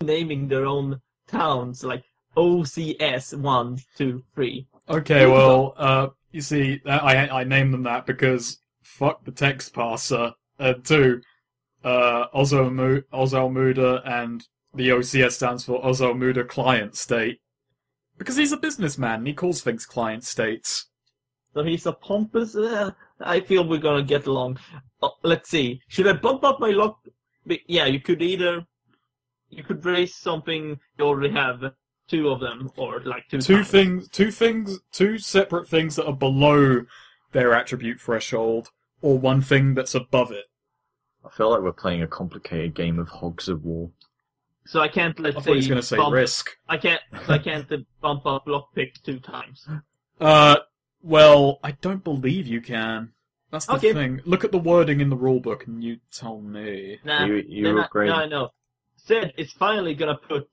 naming their own towns, like OCS 1, 2, 3. Okay, well, you see, I named them that because fuck the text parser. Two, Ozalmuda, and the OCS stands for Ozalmuda Client State. Because he's a businessman, and he calls things client states. So he's a pompous... I feel we're gonna get along. Let's see. Should I bump up my lock? Yeah, you could either... You could raise something you already have, two of them, or like two separate things that are below their attribute threshold, or one thing that's above it. I feel like we're playing a complicated game of Hogs of War. So I can't, I thought he was going to say risk. I can't bump up lockpick 2 times. Well, I don't believe you can. That's the Okay. thing. Look at the wording in the rulebook and you tell me. Nah, You upgrade. no. Sid is finally gonna put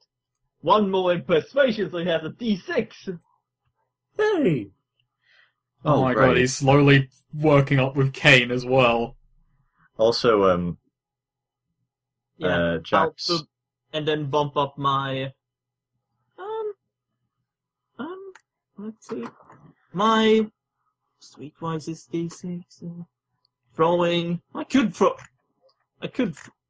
one more in persuasion, so he has a D6. Hey! Oh my god, he's slowly working up with Cain as well. Also, Yeah, Jack's... and then bump up my let's see, my streetwise is D6. Throwing, I could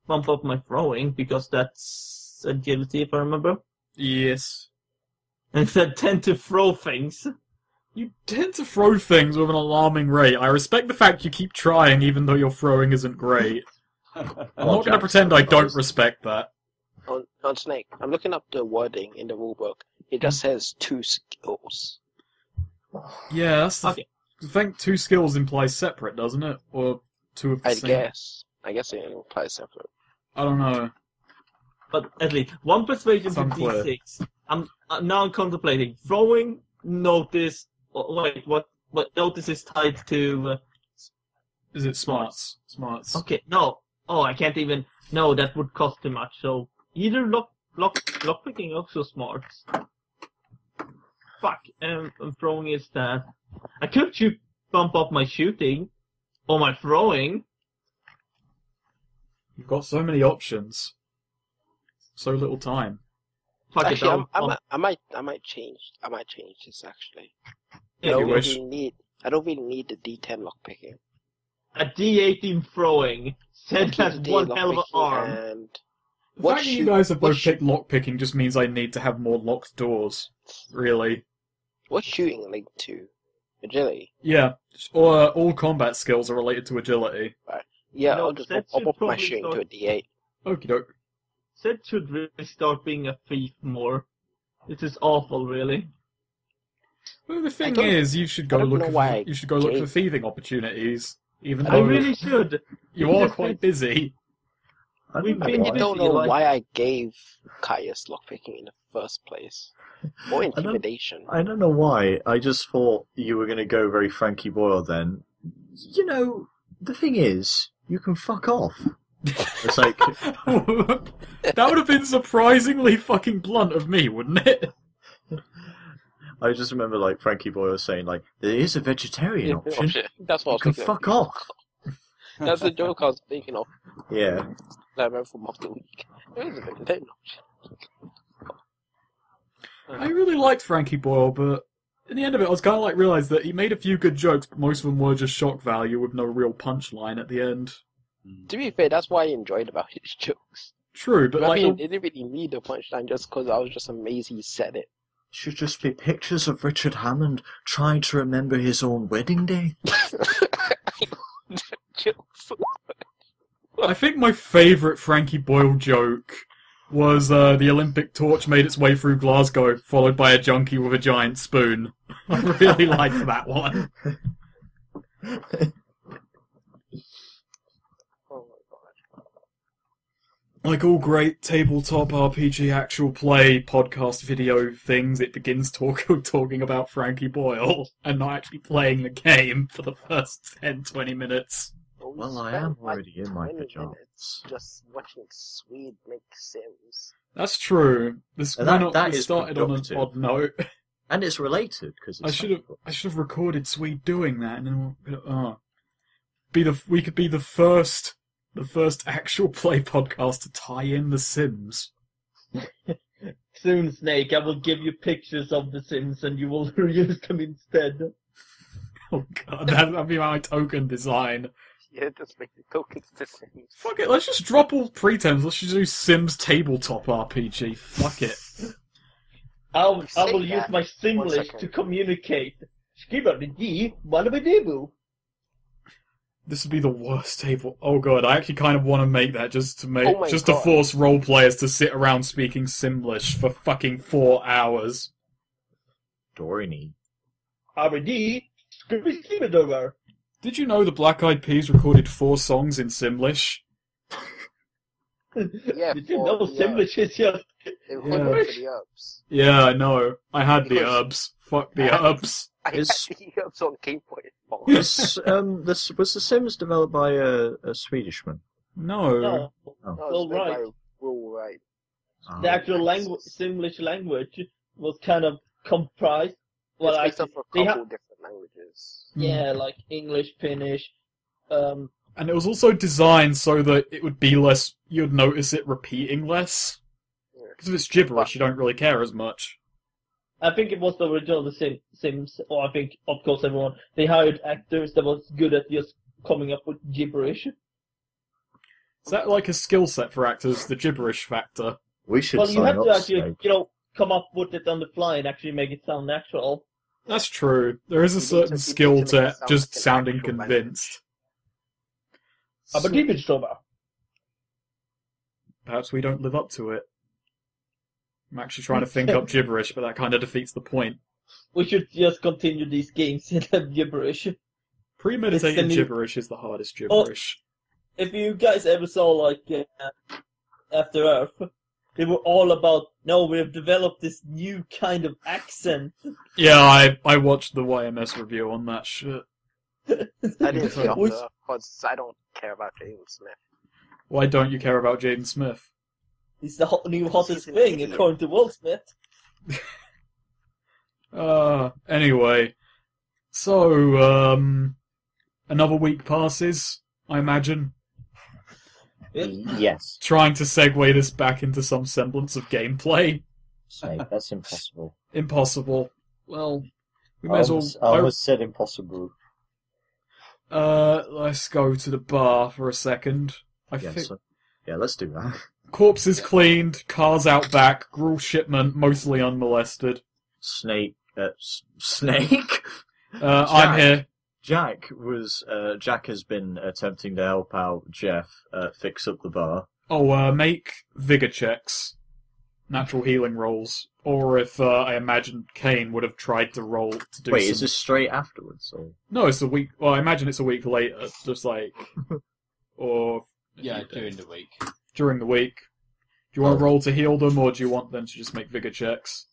bump up my throwing because that's agility, if I remember. Yes. And I tend to throw things. You tend to throw things with an alarming rate. I respect the fact you keep trying even though your throwing isn't great. I'm not going to pretend I don't respect that. On Snake, I'm looking up the wording in the rulebook. It just says 2 skills. Yeah, that's the I think 2 skills implies separate, doesn't it? Or 2 of the same? I guess it implies separate. I don't know. But at least one persuasion to D6. I'm now contemplating throwing. Notice. Wait, what notice is tied to? Is it smarts? Smarts. Okay, no. Oh, I can't even. No, that would cost too much. So either lockpicking or also smarts. Fuck. Throwing is that. I could bump up my shooting or my throwing. You've got so many options. So little time. Fuck Actually, it, I might change this actually. Yeah, you wish. I don't really need the D10 lockpicking. A D18 throwing. Said has one hell of an arm. And The fact that you guys have both picked lockpicking just means I need to have more locked doors. Really. what's shooting linked to? Agility. Yeah. All combat skills are related to agility. Right. Yeah, No, I'll just that up should my probably shooting go- to a D8. Okie doke. Sid should really start being a thief more. This is awful, really. Well, the thing don't- is, you should go don't look. know why I You should go look for gave- thieving opportunities, even I though really should. you are quite busy. We've know been why. I don't busy, know like- why I gave Caius lockpicking in the first place. Or intimidation. I don't know why. I just thought you were going to go very Frankie Boyle then. You know, the thing is, you can fuck off. It's like, That would have been surprisingly fucking blunt of me, wouldn't it? I just remember like Frankie Boyle saying like, there is a vegetarian option. That's what I You was can thinking. fuck off. That's the joke I was thinking of. Yeah. That I remember from Mock the Week. There is a vegetarian option. I really liked Frankie Boyle, but in the end of it, I was kind of like realised that he made a few good jokes, but most of them were just shock value with no real punchline at the end. To be fair, that's why I enjoyed about his jokes. True, but I like, mean, it didn't really need a punchline just because I was just amazed he said it. Should just be pictures of Richard Hammond trying to remember his own wedding day. Jokes. I think my favourite Frankie Boyle joke was the Olympic torch made its way through Glasgow, followed by a junkie with a giant spoon. I really liked that one. Oh my god. Like all great tabletop RPG actual play podcast video things, it begins talking about Frankie Boyle and not actually playing the game for the first 10-20 minutes. Well, I am already in my 20 pajamas. minutes just watching Swede make Sims. That's true. This And why not that we is started on an productive. odd note. And it's related, because I should have recorded Swede doing that, and then we could be the first actual play podcast to tie in The Sims. Soon, Snake, I will give you pictures of the Sims and you will use them instead. Oh god, that'd be my token design. Yeah, just make the tokens the same. Fuck it, let's just drop all pretense. Let's just do Sims tabletop RPG. Fuck it. I will Say use that. my 1 Simlish second. to communicate. Skibba-de-dee, walla-ba-dee-boo. This would be the worst table. Oh god, I actually kind of want to make that just to Oh my to God. force role players to sit around speaking Simlish for fucking 4 hours. Doriny. R&D, Skibba-skibba-dover. Did you know the Black Eyed Peas recorded 4 songs in Simlish? Yeah, Did you for know the, Simlish is just... They recorded Yeah. it for the herbs. Yeah, I know. I had the Because- herbs. Fuck the herbs. I had Is- the herbs on Game Boy Advance. Was The Sims developed by a Swedishman? No. No, Oh. No, well, it's made by right. Will Wright. Oh. The actual Simlish language was kind of comprised... Well, It's based actually, off a they couple ha- different languages. yeah, like English, Finnish, And it was also designed so that it would be less... You'd notice it repeating less. Yeah. Because if it's gibberish, you don't really care as much. I think it was the original The Sims, or I think, of course, everyone. They hired actors that was good at just coming up with gibberish. Is that like a skill set for actors, the gibberish factor? We should Well, you sign have up, to actually, Snake. come up with it on the fly and actually make it sound natural. That's true. There is a You need certain to skill make it to sound just like an sounding actual convinced. Aber gibberish sober. Perhaps we don't live up to it. I'm actually trying to think up gibberish, but that kind of defeats the point. We should just continue these games and have gibberish. Premeditated It's the new- gibberish is the hardest gibberish. If you guys ever saw, like, After Earth, they were all about, no, we've developed this new kind of accent. Yeah, I watched the YMS review on that shit. I didn't see Which- After because I don't care about James Smith. Why don't you care about Jaden Smith? It's the new hottest He's an thing, idiot. according to Will Smith. Anyway. So, another week passes, I imagine. Yes. Trying to segue this back into some semblance of gameplay. Snake, that's impossible. Impossible. Well, we I may as well... almost said impossible. Let's go to the bar for a second. Yeah, let's do that. Corpses cleaned, cars out back, gruel shipment mostly unmolested. Snake. Snake? I'm here. Jack has been attempting to help out Jeff fix up the bar. Oh, make vigor checks. Natural healing rolls. Or if, I imagine Cain would have tried to roll to do Wait, some... is this straight afterwards? Or? No, it's a week... Well, I imagine it's a week later, just like... Or... Yeah, during the week. During the week. Do you want to roll to heal them, or do you want them to just make vigor checks?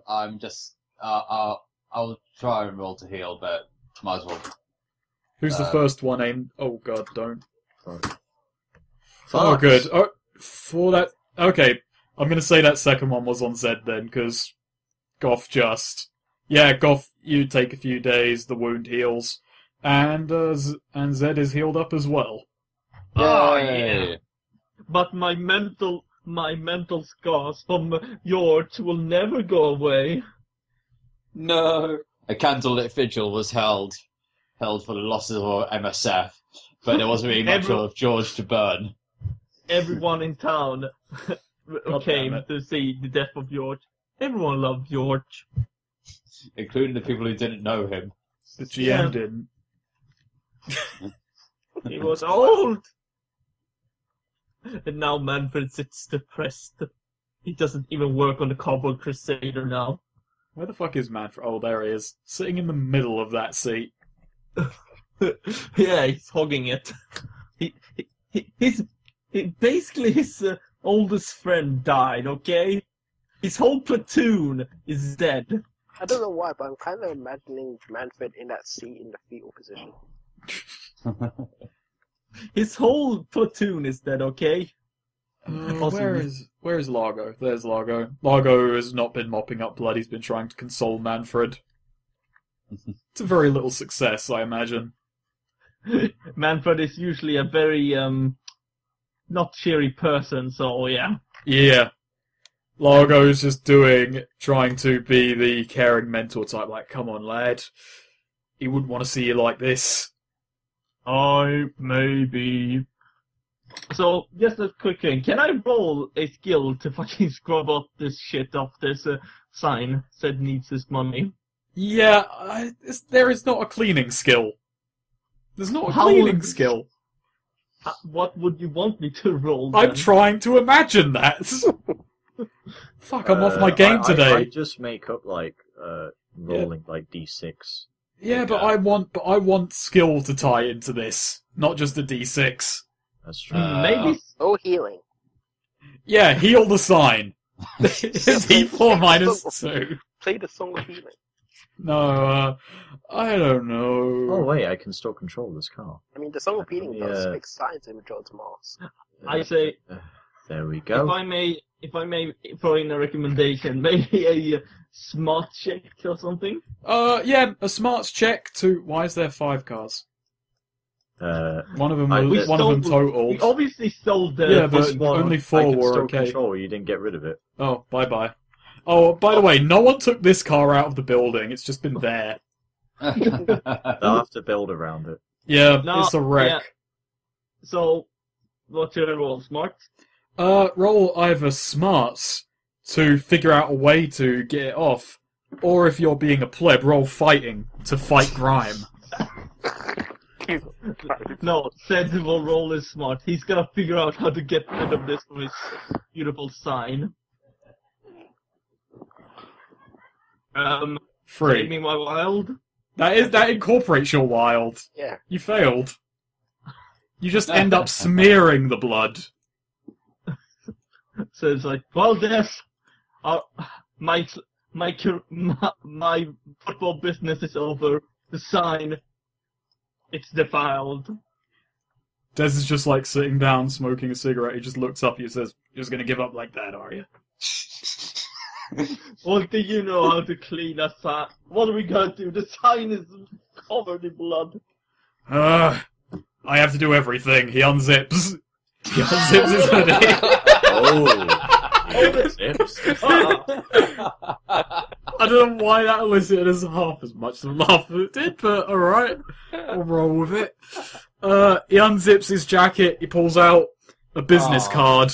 I'm just. I'll try and roll to heal, but might as well. Who's the first one aimed? Oh god, don't. Fuck. Oh, good. Oh, for that... Okay, I'm going to say that second one was on Zed then, because Goth just... Yeah, Goth, you take a few days, the wound heals, and Zed is healed up as well. Oh, Yay! yeah. But my mental scars from Yort will never go away. No! A candlelit vigil was held for the losses of our MSF, but there wasn't really much of George to burn. Everyone in town came damn it. to see the death of George. Everyone loved George. Including the people who didn't know him. The GM Yeah. didn't. He was old. And now Manfred sits depressed. He doesn't even work on the Cobalt Crusader now. Where the fuck is Manfred? Oh, there he is. Sitting in the middle of that seat. Yeah, he's hogging it. Basically his oldest friend died, okay? His whole platoon is dead. I don't know why, but I'm kind of imagining Manfred in that seat in the fetal position. His whole platoon is dead, okay? Possibly. Where is Largo? There's Largo. Largo has not been mopping up blood. He's been trying to console Manfred. It's a very little success, I imagine. Manfred is usually a very not cheery person, so yeah. Yeah. Largo's just trying to be the caring mentor type, like, come on, lad. He wouldn't want to see you like this. Maybe. So, just a quick thing. Can I roll a skill to fucking scrub up this shit off this sign said needs his money? Yeah, there is not a cleaning skill. There's not a How cleaning would- skill. What would you want me to roll I'm then? trying to imagine that. Fuck, I'm off my game today. I just make up like rolling like d6. Yeah, but I want skill to tie into this, not just a d6. That's true. Maybe. Oh, healing. Yeah, heal the sign. D4 minus 2. Play the song of healing. No, I don't know. Oh wait, I can still control this car. I mean, the song of healing does Yeah. fix science in Majora's Mask. I say, There we if go. I may throw in a recommendation, maybe a smart check or something. Yeah, a smarts check to. Why is there 5 cars? One of them We totaled. We obviously sold the. Yeah, but this one only I 4 can were still okay. control. You didn't get rid of it. Oh, bye. Oh, by the way, no one took this car out of the building. It's just been there. They'll have to build around it. Yeah, No, it's a wreck. yeah. So, what's your roll, smart? Roll either smarts to figure out a way to get it off, or if you're being a pleb, roll fighting to fight crime. No, sensible roll is smart. He's gonna figure out how to get rid of this from his beautiful sign. Take 3. me my wild. That incorporates your wild. Yeah. You failed. You just end up smearing the blood. So it's like, well, this, my football business is over. The sign, it's defiled. Des is just like sitting down, smoking a cigarette. He just looks up at you and says, "You're just gonna give up like that, are you?" What do you know how to clean a sign? What are we gonna do? The sign is covered in blood. I have to do everything. He unzips. He unzips his hoodie. Oh, zips. I don't know why that elicited as half as much of a laugh as it did, but alright. I'll roll with it. He unzips his jacket, he pulls out a business card.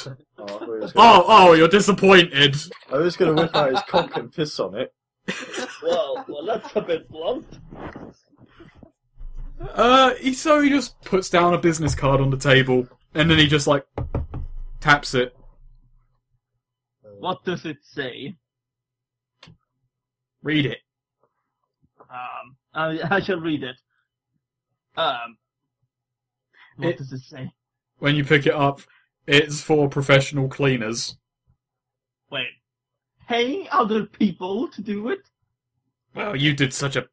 Oh, you're disappointed. I was going to whip out his cock and piss on it. Well, that's a bit blunt. He just puts down a business card on the table, and then he just, like, taps it. What does it say? Read it. I shall read it. What does it say? When you pick it up, it's for professional cleaners. Wait, paying other people to do it? Well, you did such a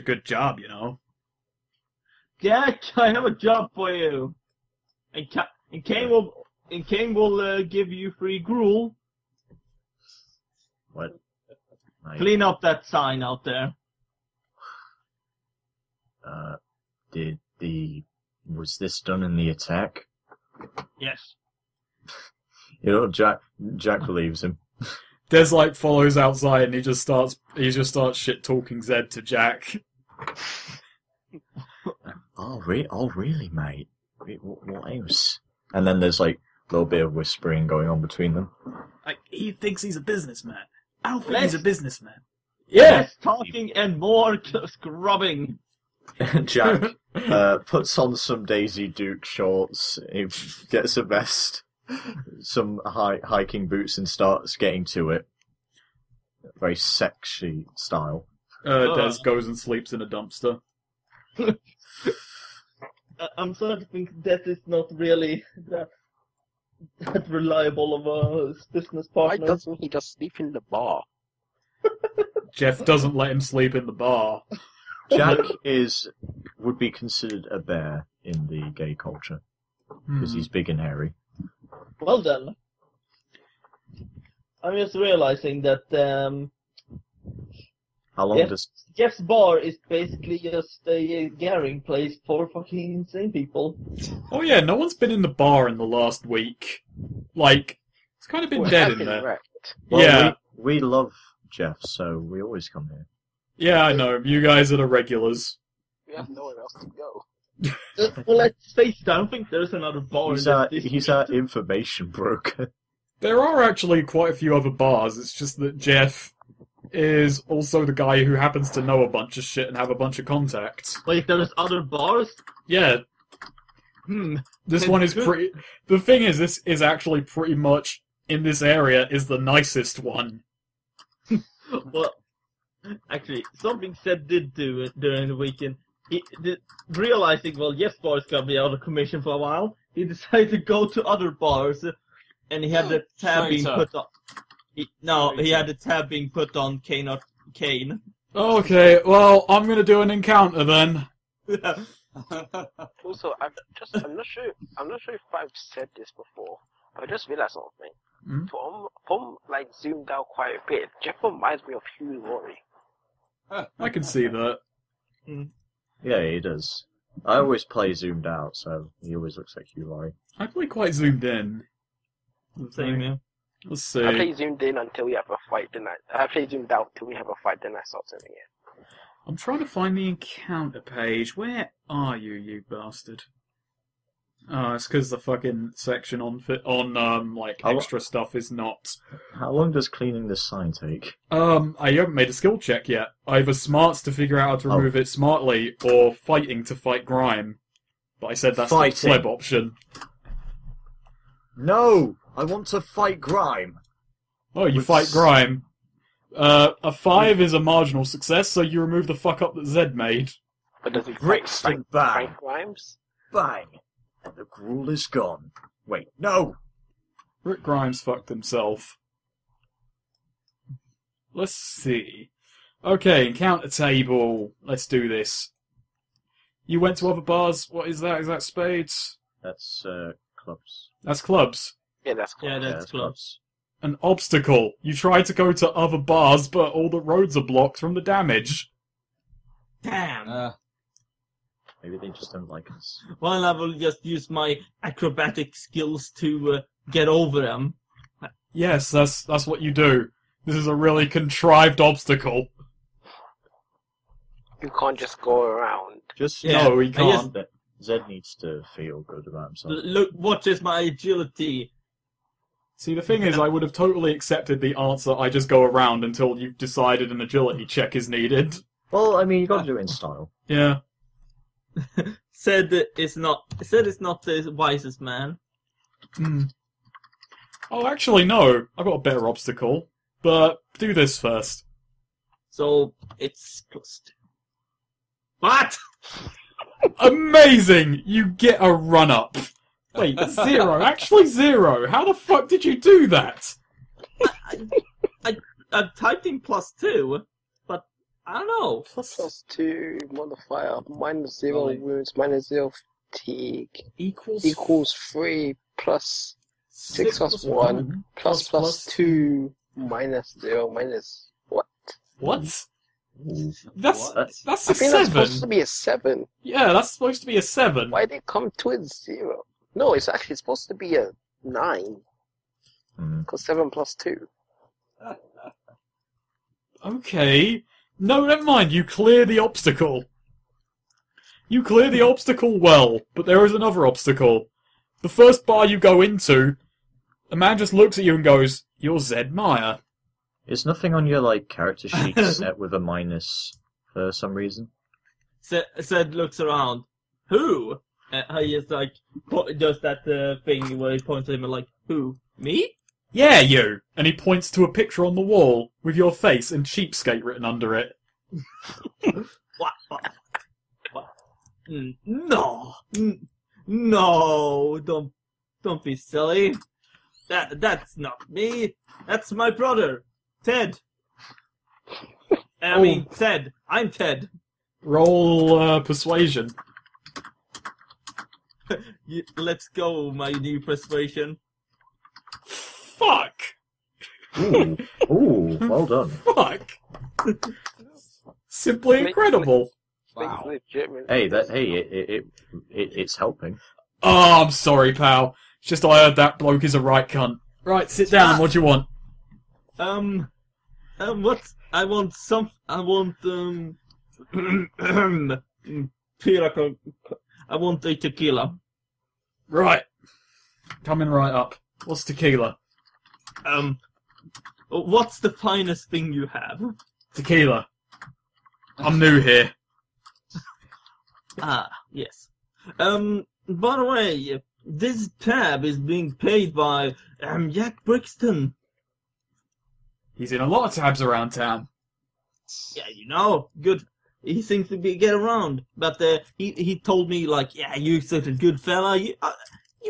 good job, you know. Jack, I have a job for you. And Cain will give you free gruel. What? Clean up that sign out there. Was this done in the attack? Yes. You know, Jack believes him. Des like follows outside and he just starts shit talking Zed to Jack. Oh, really, mate? What else? And then there's like a little bit of whispering going on between them. Like, he thinks he's a businessman. I don't think he's a businessman. Less talking and more scrubbing. Jack puts on some Daisy Duke shorts, he gets a vest, some hiking boots, and starts getting to it. Very sexy style. Des goes and sleeps in a dumpster. I'm starting to think that is not really that reliable of a business Why partner. doesn't he just sleep in the bar? Jeff doesn't let him sleep in the bar. Jack would be considered a bear in the gay culture because he's big and hairy. Well then. I'm just realizing that How long Yes. does... Jeff's bar is basically just a gathering place for fucking insane people. Oh yeah, no one's been in the bar in the last week. Like, it's kind of been Well, dead I've in been there. wrecked. Well, Yeah. we love Jeff, so we always come here. Yeah, I know. You guys are the regulars. We have nowhere else to go. Well, let's face it, I don't think there's another bar He's in our, this he's our information broker. There are actually quite a few other bars. It's just that Jeff is also the guy who happens to know a bunch of shit and have a bunch of contacts. Wait, there's other bars? Yeah, this one is Good. pretty... The thing is, this is actually pretty much, in this area, is the nicest one. Well, actually, something Seth did do it during the weekend. He did, realizing, well, yes, bars gonna be out of commission for a while, he decided to go to other bars, and he had the tab being Traitor. put on. He had the tab being put on Cain. Okay, well, I'm gonna do an encounter then. Also, I'm not sure if I've said this before. I just realized something. Hmm? From like zoomed out quite a bit, Jeff reminds me of Hugh Laurie. I can see that. Yeah, he does. I always play zoomed out, so he always looks like Hugh Laurie. I play quite zoomed in. Same, yeah. Let's I see. play zoomed in until we have a fight. Then I play zoomed out until we have a fight. Then I start zooming in. I'm trying to find the encounter page. Where are you, you bastard? Oh, it's because the fucking section on like How- extra stuff is not. How long does cleaning this sign take? I haven't made a skill check yet. Either smarts to figure out how to remove it smartly, or fighting to fight grime. But I said that's Fighting. the pleb option. No! I want to fight grime! Oh, you With fight s- grime. A 5 is a marginal success, so you remove the fuck up that Zed made. But does he fight Brixton bang! Frank Grimes? Bang! And the gruel is gone. Wait, no! Rick Grimes fucked himself. Let's see. Okay, encounter table. Let's do this. You went to other bars. What is that? Is that spades? That's, clubs. That's clubs. Yeah, that's cool. Yeah, Yeah, that's close. An obstacle. You tried to go to other bars, but all the roads are blocked from the damage. Damn. Maybe they just don't like us. Well, I will just use my acrobatic skills to get over them. Yes, that's what you do. This is a really contrived obstacle. You can't just go around. Just, Yeah, No, we I can't. Zed needs to feel good about himself. Look, what is my agility? See, the thing is, I would have totally accepted the answer, I just go around until you've decided an agility check is needed. Well, I mean, you gotta do it in style. Yeah. Said is not the wisest man. Hmm. Oh, actually, no. I've got a better obstacle. But do this first. So it's +2. What? Amazing! You get a run-up. Wait, 0. Actually 0. How the fuck did you do that? I typed in +2, but I don't know. +2 modifier, -0 Right. wounds, -0 fatigue, Equals equals 3 plus 6 plus 1 plus 2 -0 minus what? What? Ooh. That's What? that's I a think that's 7. supposed to be a 7. Yeah, that's supposed to be a 7. Why did it come to a 0? No, it's actually supposed to be a 9. Hmm. Because 7 plus 2. Okay. No, never mind. You clear the obstacle. You clear the obstacle well, but there is another obstacle. The first bar you go into, a man just looks at you and goes, "You're Zed Meyer." Is nothing on your, like, character sheet set with a minus for some reason? Said looks around. Who? He is like does that thing where he points at him and like, who? Me? Yeah, you. And he points to a picture on the wall with your face and cheapskate written under it. What? No, no, don't be silly. That's not me. That's my brother, Ted. I mean, Ted. I'm Ted. Roll persuasion. Let's go, my new persuasion. Fuck. Ooh, well done. Fuck. Simply incredible. Wow. Legitimate. It's helping. Oh, I'm sorry, pal. It's just I heard that bloke is a right cunt. Right, sit down. What do you want? I want I want a tequila. Right. Coming right up. What's tequila? What's the finest thing you have? Tequila. I'm new here. Ah, yes. By the way, this tab is being paid by, Jack Brixton. He's in a lot of tabs around town. Yeah, you know, good. He seems to get around, but he told me, like, yeah, you're such a good fella. You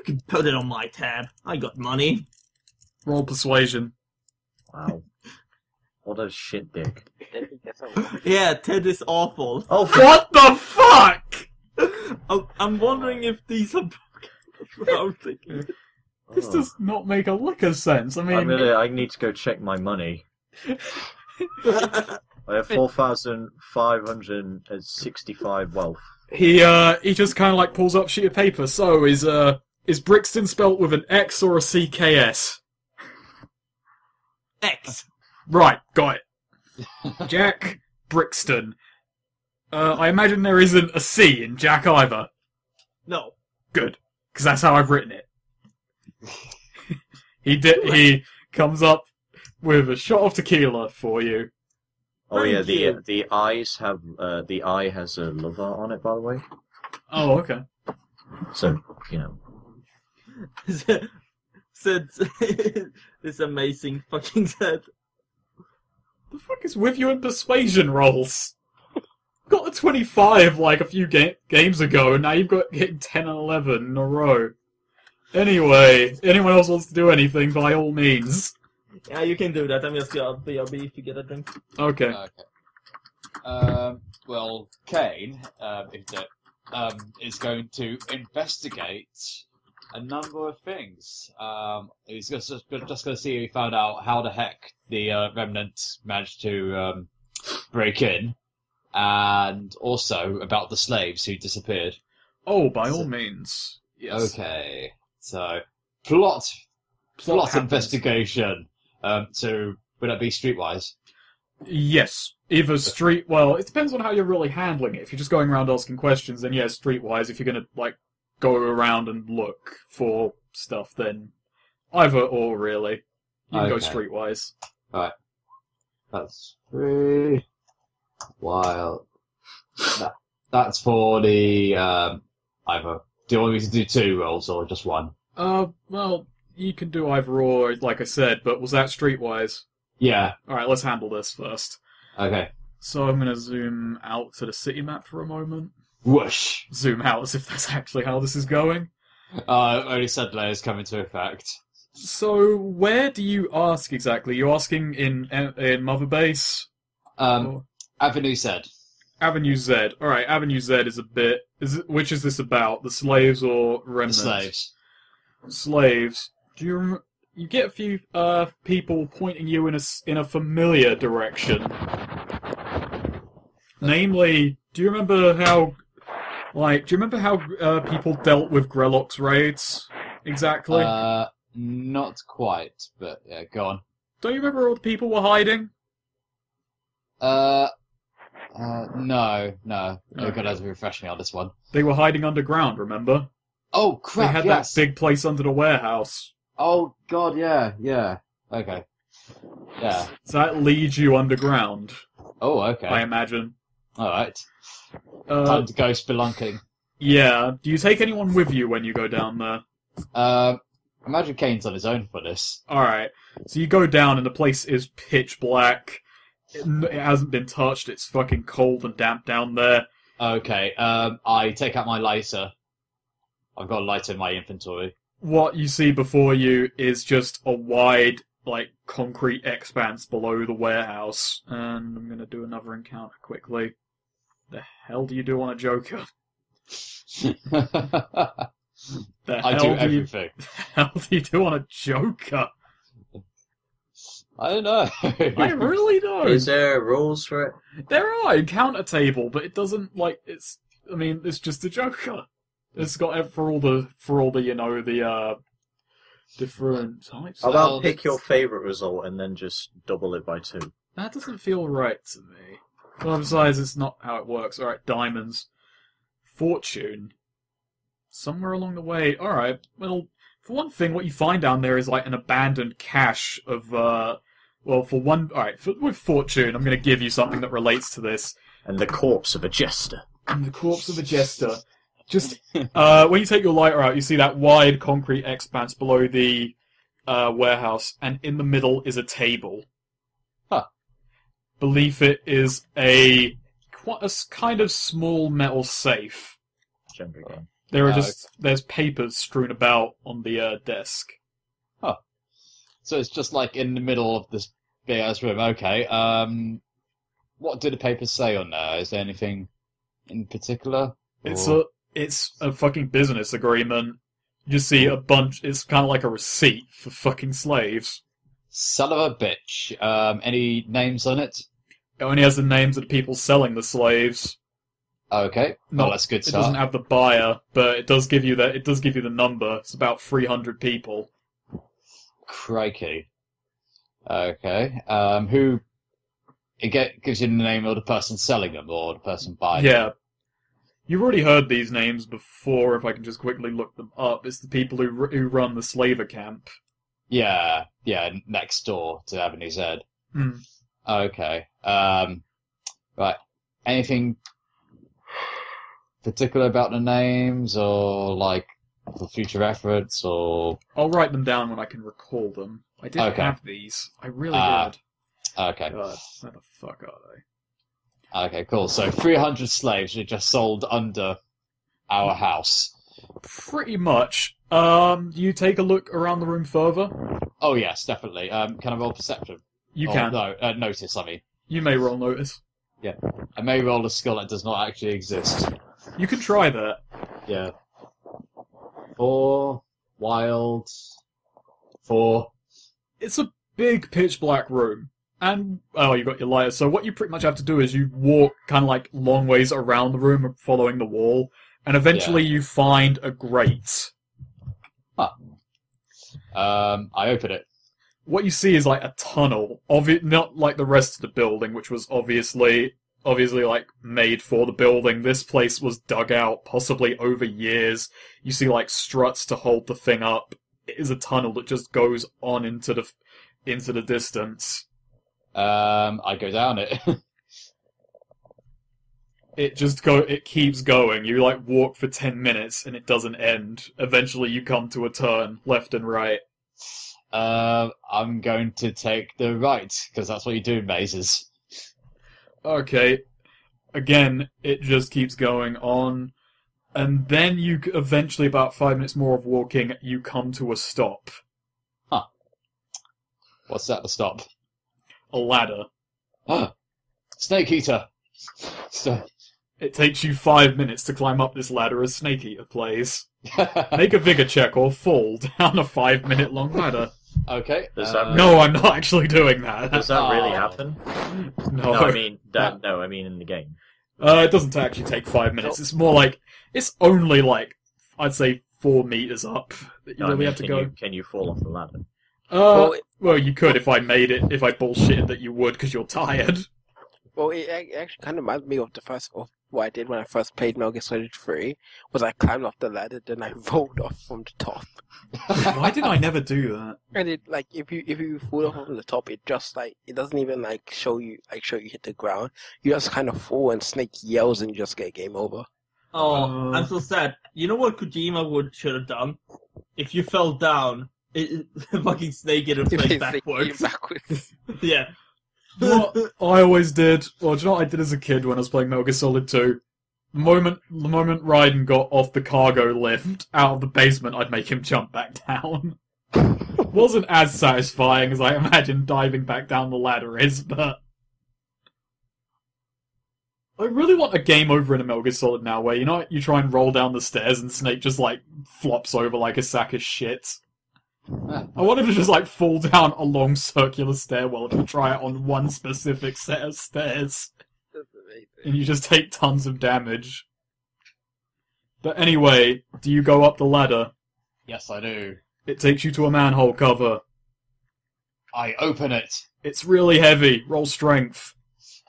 can put it on my tab. I got money. Roll persuasion. Wow. What a shit dick. Yeah, Ted is awful. Oh, What the fuck? I'm wondering if these are. I'm thinking. This does not make a lick of sense. I mean, I need to go check my money. I have 4,565 wealth. he just kind of like pulls up a sheet of paper. So is Brixton spelt with an X or a CKS? X. Right, got it. Jack Brixton. I imagine there isn't a C in Jack either. No. Good, because that's how I've written it. He comes up with a shot of tequila for you. Oh Thank yeah, you. the eyes have the eye has a lover on it, by the way. Oh, okay. So you know. Said this amazing fucking set. The fuck is with you in persuasion rolls? Got a 25 like a few games ago, and now you've got getting 10 and 11 in a row. Anyway, anyone else wants to do anything, by all means. Yeah, you can do that. I'm just gonna BRB if you get a drink. Okay. Well, Cain is going to investigate a number of things. He's just going to see if he found out how the heck the remnant managed to break in, and also about the slaves who disappeared. Oh, by all means. Yes. Okay, so plot happens. investigation. So would that be streetwise? Yes. Either street... Well, it depends on how you're really handling it. If you're just going around asking questions, then yes, streetwise. If you're going to, like, go around and look for stuff, then either or, really. You can go Okay. streetwise. Right. That's 3. While that's for the either. Do you want me to do 2 rolls or just 1? Well, you can do either or, like I said, but was that streetwise? Yeah. Alright, let's handle this first. Okay. So I'm going to zoom out to the city map for a moment. Whoosh. Zoom out as if that's actually how this is going. Only said layers come into effect. So, where do you ask exactly? You're asking in Mother Base? Or Avenue said. Avenue Z. Alright, Avenue Z is a bit... which is this about? The slaves or The remnants? slaves. Slaves. Do you... You get a few people pointing you in a familiar direction. Namely, do you remember how people dealt with Grellock's raids? Exactly? Not quite, but yeah, go on. Don't you remember all the people were hiding? No. You're Okay. gonna have to refresh me on this one. They were hiding underground, remember? Oh They crap! had Yes. that big place under the warehouse. Oh god, yeah. Okay. Yeah. So that leads you underground, Oh, okay. I imagine. All right. Time to go spelunking. Yeah. Do you take anyone with you when you go down there? Imagine Kane's on his own for this. Alright. So you go down and the place is pitch black. It hasn't been touched. It's fucking cold and damp down there. Okay. I take out my lighter. I've got a lighter in my inventory. What you see before you is just a wide, like, concrete expanse below the warehouse. And I'm gonna do another encounter quickly. The hell do you do on a Joker? I do everything. The hell do you do on a Joker? I don't know. I really don't. Is there rules for it? There are a counter table, but it doesn't it's. I mean, it's just a Joker. It's got for all the different types. How about pick your favourite result and then just double it by 2? That doesn't feel right to me. Well, besides, it's not how it works. All right, diamonds, fortune. Somewhere along the way. All right. Well, for one thing, what you find down there is like an abandoned cache of. Well, for one. All right. With fortune, I'm going to give you something that relates to this. And the corpse of a jester. And the corpse of a jester. Just when you take your lighter out, you see that wide concrete expanse below the warehouse, and in the middle is a table. Huh. Beneath it is a kind of small metal safe. Gender game. There's papers strewn about on the desk. Huh. So it's just like in the middle of this big ass room. Okay. What do the papers say on there? Is there anything in particular? It's a fucking business agreement. You see a bunch. It's kind of like a receipt for fucking slaves. Son of a bitch. Any names on it? It only has the names of the people selling the slaves. Okay. Well, that's good It stuff. doesn't have the buyer, but it does give you that. It does give you the number. It's about 300 people. Crikey. Okay. Who? Gives you the name of the person selling them or the person buying them? Yeah. You've already heard these names before, if I can just quickly look them up. It's the people who run the slaver camp. Yeah, next door to Avenue Z. Mm. Okay. Right. Anything particular about the names, or like for future reference, or? I'll write them down when I can recall them. I didn't have these. I really did. Okay. God, where the fuck are they? Okay, cool. So 300 slaves were just sold under our house. Pretty much. Do you take a look around the room further? Oh yes, definitely. Can I roll perception? You can. No, notice, I mean. You may roll notice. Yeah. I may roll a skill that does not actually exist. You can try that. Yeah. 4, wild, 4. It's a big pitch black room. And, you got your lighter. So what you pretty much have to do is you walk kind of like long ways around the room following the wall, and eventually you find a grate. Huh. I open it. What you see is like a tunnel, not like the rest of the building, which was obviously like made for the building. This place was dug out, possibly over years. You see like struts to hold the thing up. It is a tunnel that just goes on into the distance. I go down it. It keeps going. You like walk for 10 minutes and it doesn't end. Eventually you come to a turn, left and right. I'm going to take the right, because that's what you do in mazes. Okay. Again, it just keeps going on. And then you eventually, about 5 minutes more of walking, you come to a stop. Huh. What's that to stop? A ladder. Snake Eater! So... It takes you 5 minutes to climb up this ladder as Snake Eater plays. Make a vigor check or fall down a 5-minute long ladder. Okay. No, I'm not actually doing that. Does that really happen? No. I mean in the game. It doesn't actually take 5 minutes. It's more like, it's only like, I'd say 4 meters up that you really have to go. Can you fall off the ladder? Well, you could if I bullshitted that you would because you're tired. Well, it actually kind of reminds me of what I did when I first played Metal Gear Solid 3, was I climbed off the ladder, then I rolled off from the top. Why did I never do that? And it, like, if you fall off from the top, it just, like, it doesn't even, like, show you hit the ground. You just kind of fall and Snake yells and you just get game over. Oh, I'm so sad. You know what Kojima should have done? If you fell down, fucking Snake Eater played backwards. Yeah. What I always did, well, do you know what I did as a kid when I was playing Metal Gear Solid 2? The moment Raiden got off the cargo lift out of the basement, I'd make him jump back down. Wasn't as satisfying as I imagine diving back down the ladder is, but... I really want a game over in a Metal Gear Solid now where, you try and roll down the stairs and Snake just, like, flops over like a sack of shit. I wanted to just, like, fall down a long circular stairwell if you try it on one specific set of stairs. That's amazing. And you just take tons of damage. But anyway, do you go up the ladder? Yes, I do. It takes you to a manhole cover. I open it. It's really heavy. Roll strength.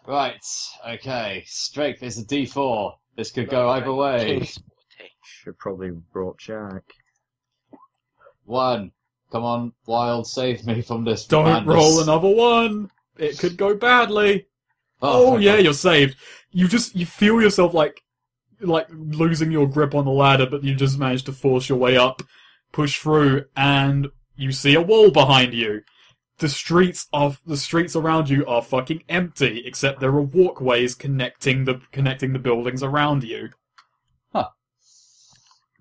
Right, okay. Strength is a D4. This could go either way. Should probably have brought Jack. 1. Come on, Wild, save me from this Don't madness. roll another one. It could go badly. Oh thank yeah, God. you're saved. You feel yourself like losing your grip on the ladder, but you just manage to force your way up, push through, and you see a wall behind you. The streets around you are fucking empty, except there are walkways connecting the buildings around you.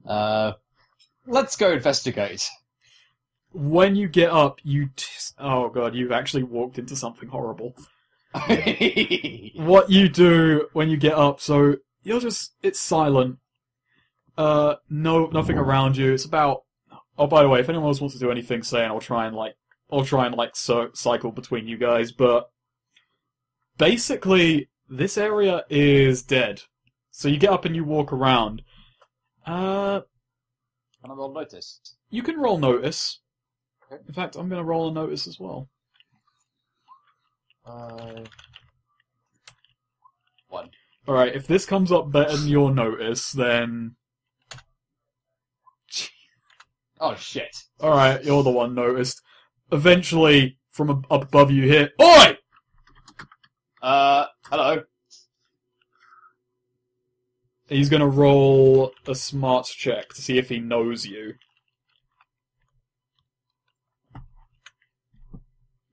Let's go investigate. When you get up, oh god, you've actually walked into something horrible. What you do when you get up, so it's silent. Nothing around you. It's about. Oh, by the way, if anyone else wants to do anything, say, and I'll try and cycle between you guys. But basically, this area is dead. So you get up and you walk around. Can I roll notice? You can roll notice. Okay. In fact, I'm going to roll a notice as well. 1. Alright, if this comes up better than your notice, then... Oh shit. Alright, you're the one noticed. Eventually, from up above you hear, Oi! Hello. He's gonna roll a smarts check to see if he knows you.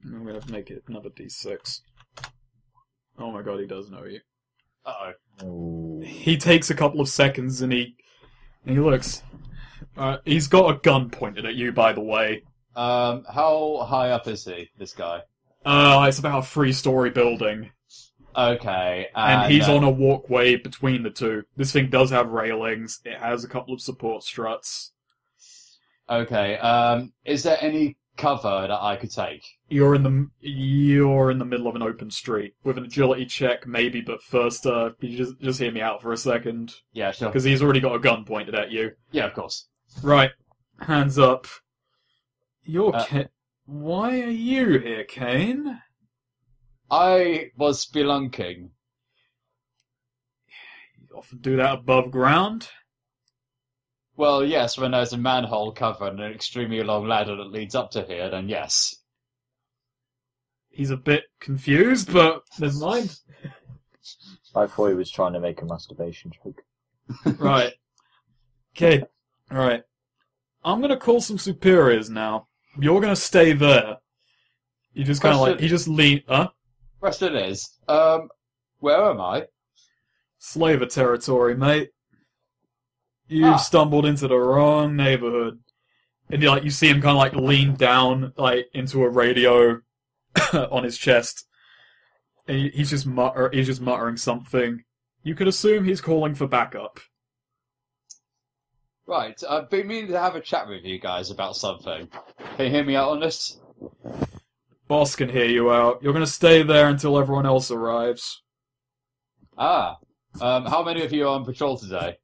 I'm gonna make it another d6. Oh my god, he does know you. Uh-oh. Oh. He takes a couple of seconds and he looks. He's got a gun pointed at you, by the way. How high up is he, this guy? It's about a 3-story building. Okay, And he's on a walkway between the two. This thing does have railings. It has a couple of support struts. Okay, is there any cover that I could take? You're in the middle of an open street with an agility check, maybe. But first, you just hear me out for a second, Yeah, sure. because he's already got a gun pointed at you. Yeah, of course. Right, hands up. Uh, Why are you here, Cain? I was spelunking. You often do that above ground. Well, yes, when there's a manhole cover and an extremely long ladder that leads up to here, then yes. He's a bit confused, but never mind. I thought he was trying to make a masturbation joke. Right. Okay. Alright. I'm gonna call some superiors now. You're gonna stay there. You just kind of Question- he just lean, Question is, where am I? Slaver territory, mate. You've stumbled into the wrong neighborhood. And you see him kind of lean down, into a radio on his chest. And he's just muttering something. You could assume he's calling for backup. Right, I've been meaning to have a chat with you guys about something. Can you hear me out on this? Boss can hear you out. You're gonna stay there until everyone else arrives. How many of you are on patrol today?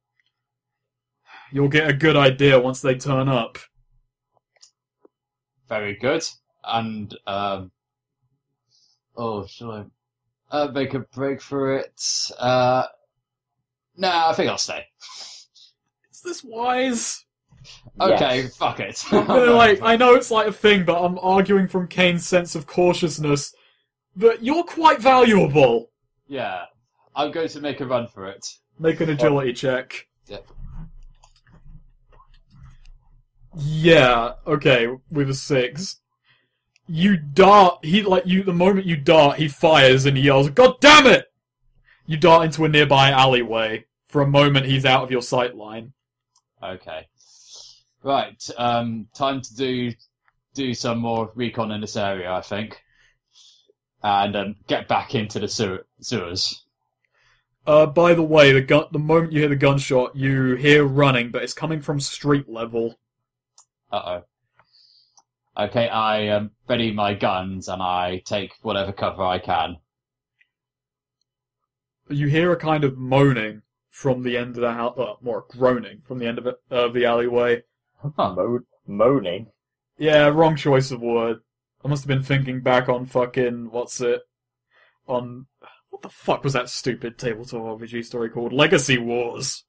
You'll get a good idea once they turn up. Very good. And, shall I make a break for it? Nah, I think I'll stay. Is this wise? Okay, Yes. fuck it. I know it's a thing, but I'm arguing from Cain's sense of cautiousness that you're quite valuable. Yeah, I'm going to make a run for it. Make an agility check. Yeah. Yeah, okay, with a 6. You dart, the moment you dart, he fires and he yells, God damn it! You dart into a nearby alleyway. For a moment, he's out of your sight line. Okay. Right, time to do some more recon in this area, I think. And get back into the sewers. By the way, the moment you hear the gunshot, you hear running, but it's coming from street level. Uh-oh. Okay, I ready my guns and I take whatever cover I can. You hear a kind of moaning from the end of the house, more groaning from the end of the alleyway. Moaning? Yeah, wrong choice of word. I must have been thinking back on fucking, what the fuck was that stupid tabletop RPG story called? Legacy Wars.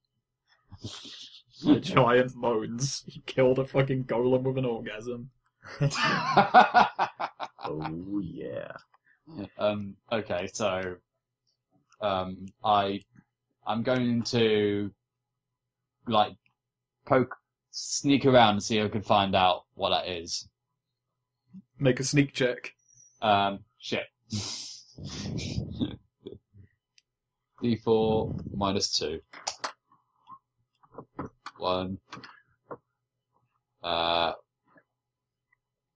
The giant moans. He killed a fucking golem with an orgasm. Oh, yeah. Okay, so I'm going to like sneak around and see if I can find out what that is. Make a sneak check. Shit. D4 -2. 1.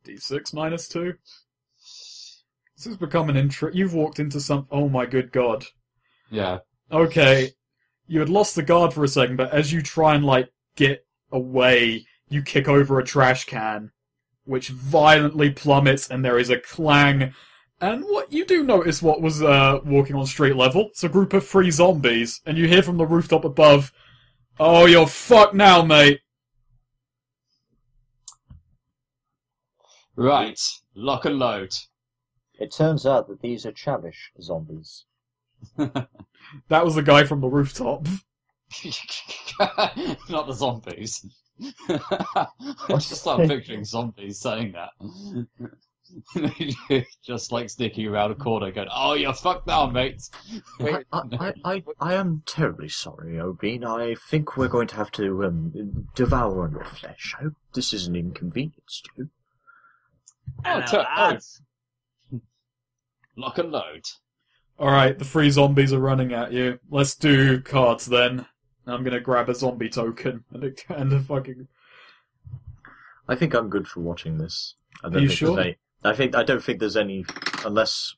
D6 -2. This has become an intro. You've walked into some. Oh my good god. Yeah. Okay. You had lost the guard for a second, but as you try and, like, get away, you kick over a trash can, which violently plummets, and there is a clang. And what you do notice what was walking on street level. It's a group of 3 zombies, and you hear from the rooftop above, "Oh, you're fucked now, mate." Right. Lock and load. It turns out that these are chavish zombies. That was the guy from the rooftop. Not the zombies. I just start picturing zombies saying that. Just like sneaking around a corner going, "Oh, you're fucked now, mate." Wait, I am terribly sorry, Obin. I think we're going to have to devour on your flesh. I hope this isn't inconvenienced you. Lock and load. Alright, the 3 zombies are running at you. Let's do cards then. I'm gonna grab a zombie token and a fucking... I think I'm good for watching this. I don't Are you think sure? there's any, I don't think there's any, unless...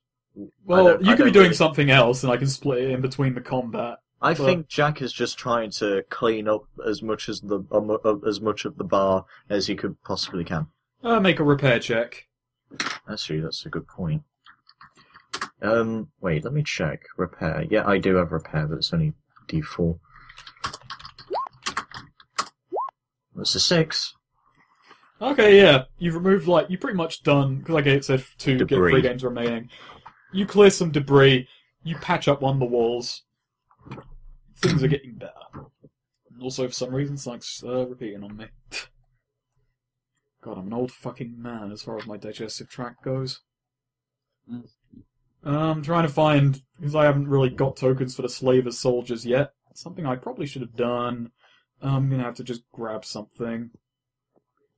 Well, you could be doing really- something else, and I can split it in between the combat. I But- think Jack is just trying to clean up as much of the bar as he could possibly can. Make a repair check. Actually, that's a good point. Wait, let me check. Repair. Yeah, I do have repair, but it's only D4. That's a 6. Okay, yeah. You've removed, you pretty much done, because it said to get Debris. 3 games remaining. You clear some debris, you patch up one of the walls. Things are getting better. And also, for some reason, something's repeating on me. God, I'm an old fucking man as far as my digestive tract goes. I'm trying to find, because I haven't really got tokens for the slavers soldiers yet. Something I probably should have done. I'm gonna have to just grab something.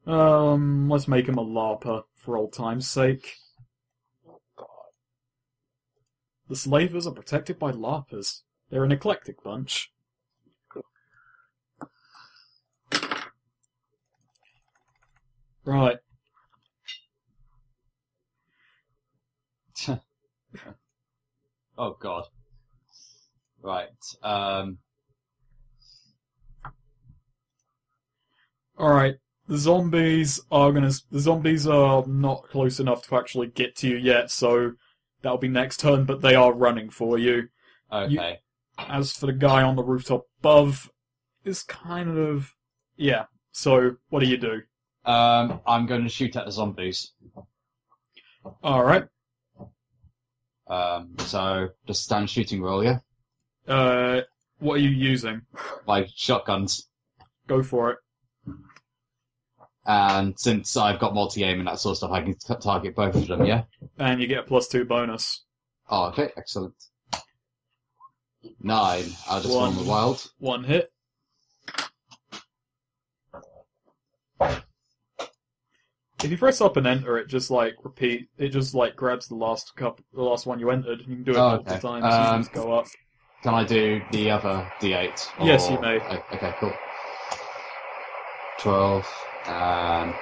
Let's make him a LARPer, for old time's sake. oh god. The slavers are protected by LARPers. They're an eclectic bunch. Right. Oh god. Right. Alright. The zombies are not close enough to actually get to you yet, so that'll be next turn, but they are running for you. Okay. As for the guy on the rooftop above, is kind of... Yeah, so what do you do? I'm going to shoot at the zombies. Alright. So just stand shooting roll, yeah? What are you using? Like shotguns. Go for it. And since I've got multi-aim and that sort of stuff, I can target both of them, yeah? And you get a +2 bonus. Oh, okay, excellent. 9. I'll just roll on the wild. 1 hit. If you press up and enter, it just grabs the last one you entered. You can do it multiple times. You just go up. Can I do the other D8? Yes, you may. Okay, cool. 12, and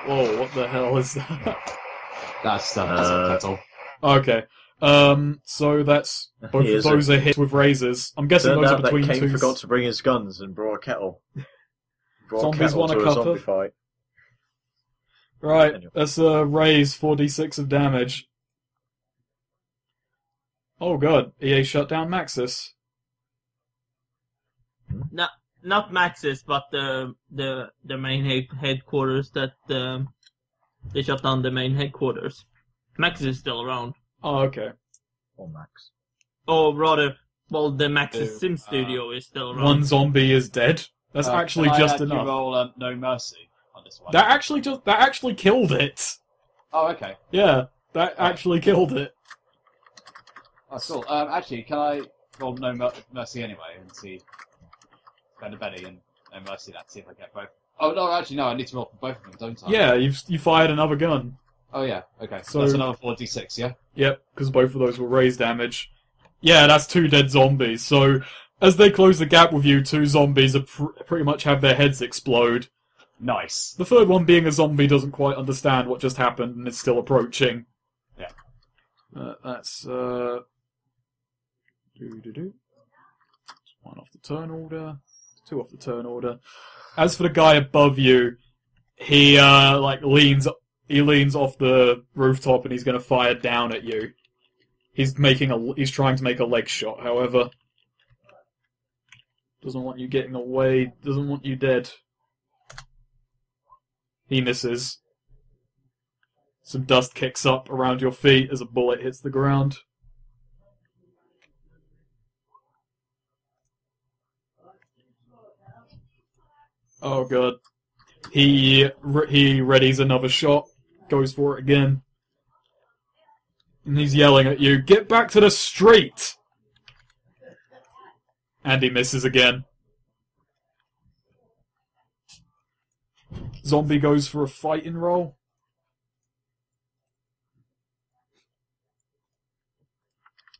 Whoa, what the hell is that? that's total. Okay. So that's both of those are hit with razors. I'm guessing Turned those are out that between Cain two. forgot to bring his guns and brought a kettle. Brought Zombies a kettle want a to a cuppa? zombie fight. Right, Anyway. let's raise 4d6 of damage. Oh god, EA shut down Maxis. Not Maxis, but the main headquarters that they shut down the main headquarters. Maxis is still around. Oh, okay. Or Max. Or rather, well, the Maxis Ew, Sim Studio is still around. One zombie is dead. That's actually can I just actually enough. roll No Mercy on this one? That actually killed it. Oh, okay. Yeah, that actually killed it. Oh, cool. Actually, can I roll No Mercy anyway and see? Spend a Benny and No Mercy that, see if I get both. Oh, no, actually, no, I need to roll for both of them, don't I? Yeah, you fired another gun. Oh, yeah, okay. So- So that's another 4d6, yeah? Yep, because both of those will raise damage. Yeah, that's 2 dead zombies. So, as they close the gap with you, 2 zombies are pretty much have their heads explode. Nice. The third one, being a zombie, doesn't quite understand what just happened and is still approaching. Yeah. That's, It's 1 off the turn order, 2 off the turn order. As for the guy above you, he, leans off the rooftop and he's gonna fire down at you. He's trying to make a leg shot, however. Doesn't want you getting away, doesn't want you dead. He misses. Some dust kicks up around your feet as a bullet hits the ground. Oh god. He readies another shot, goes for it again. And he's yelling at you, "Get back to the street!" And he misses again. Zombie goes for a fighting roll.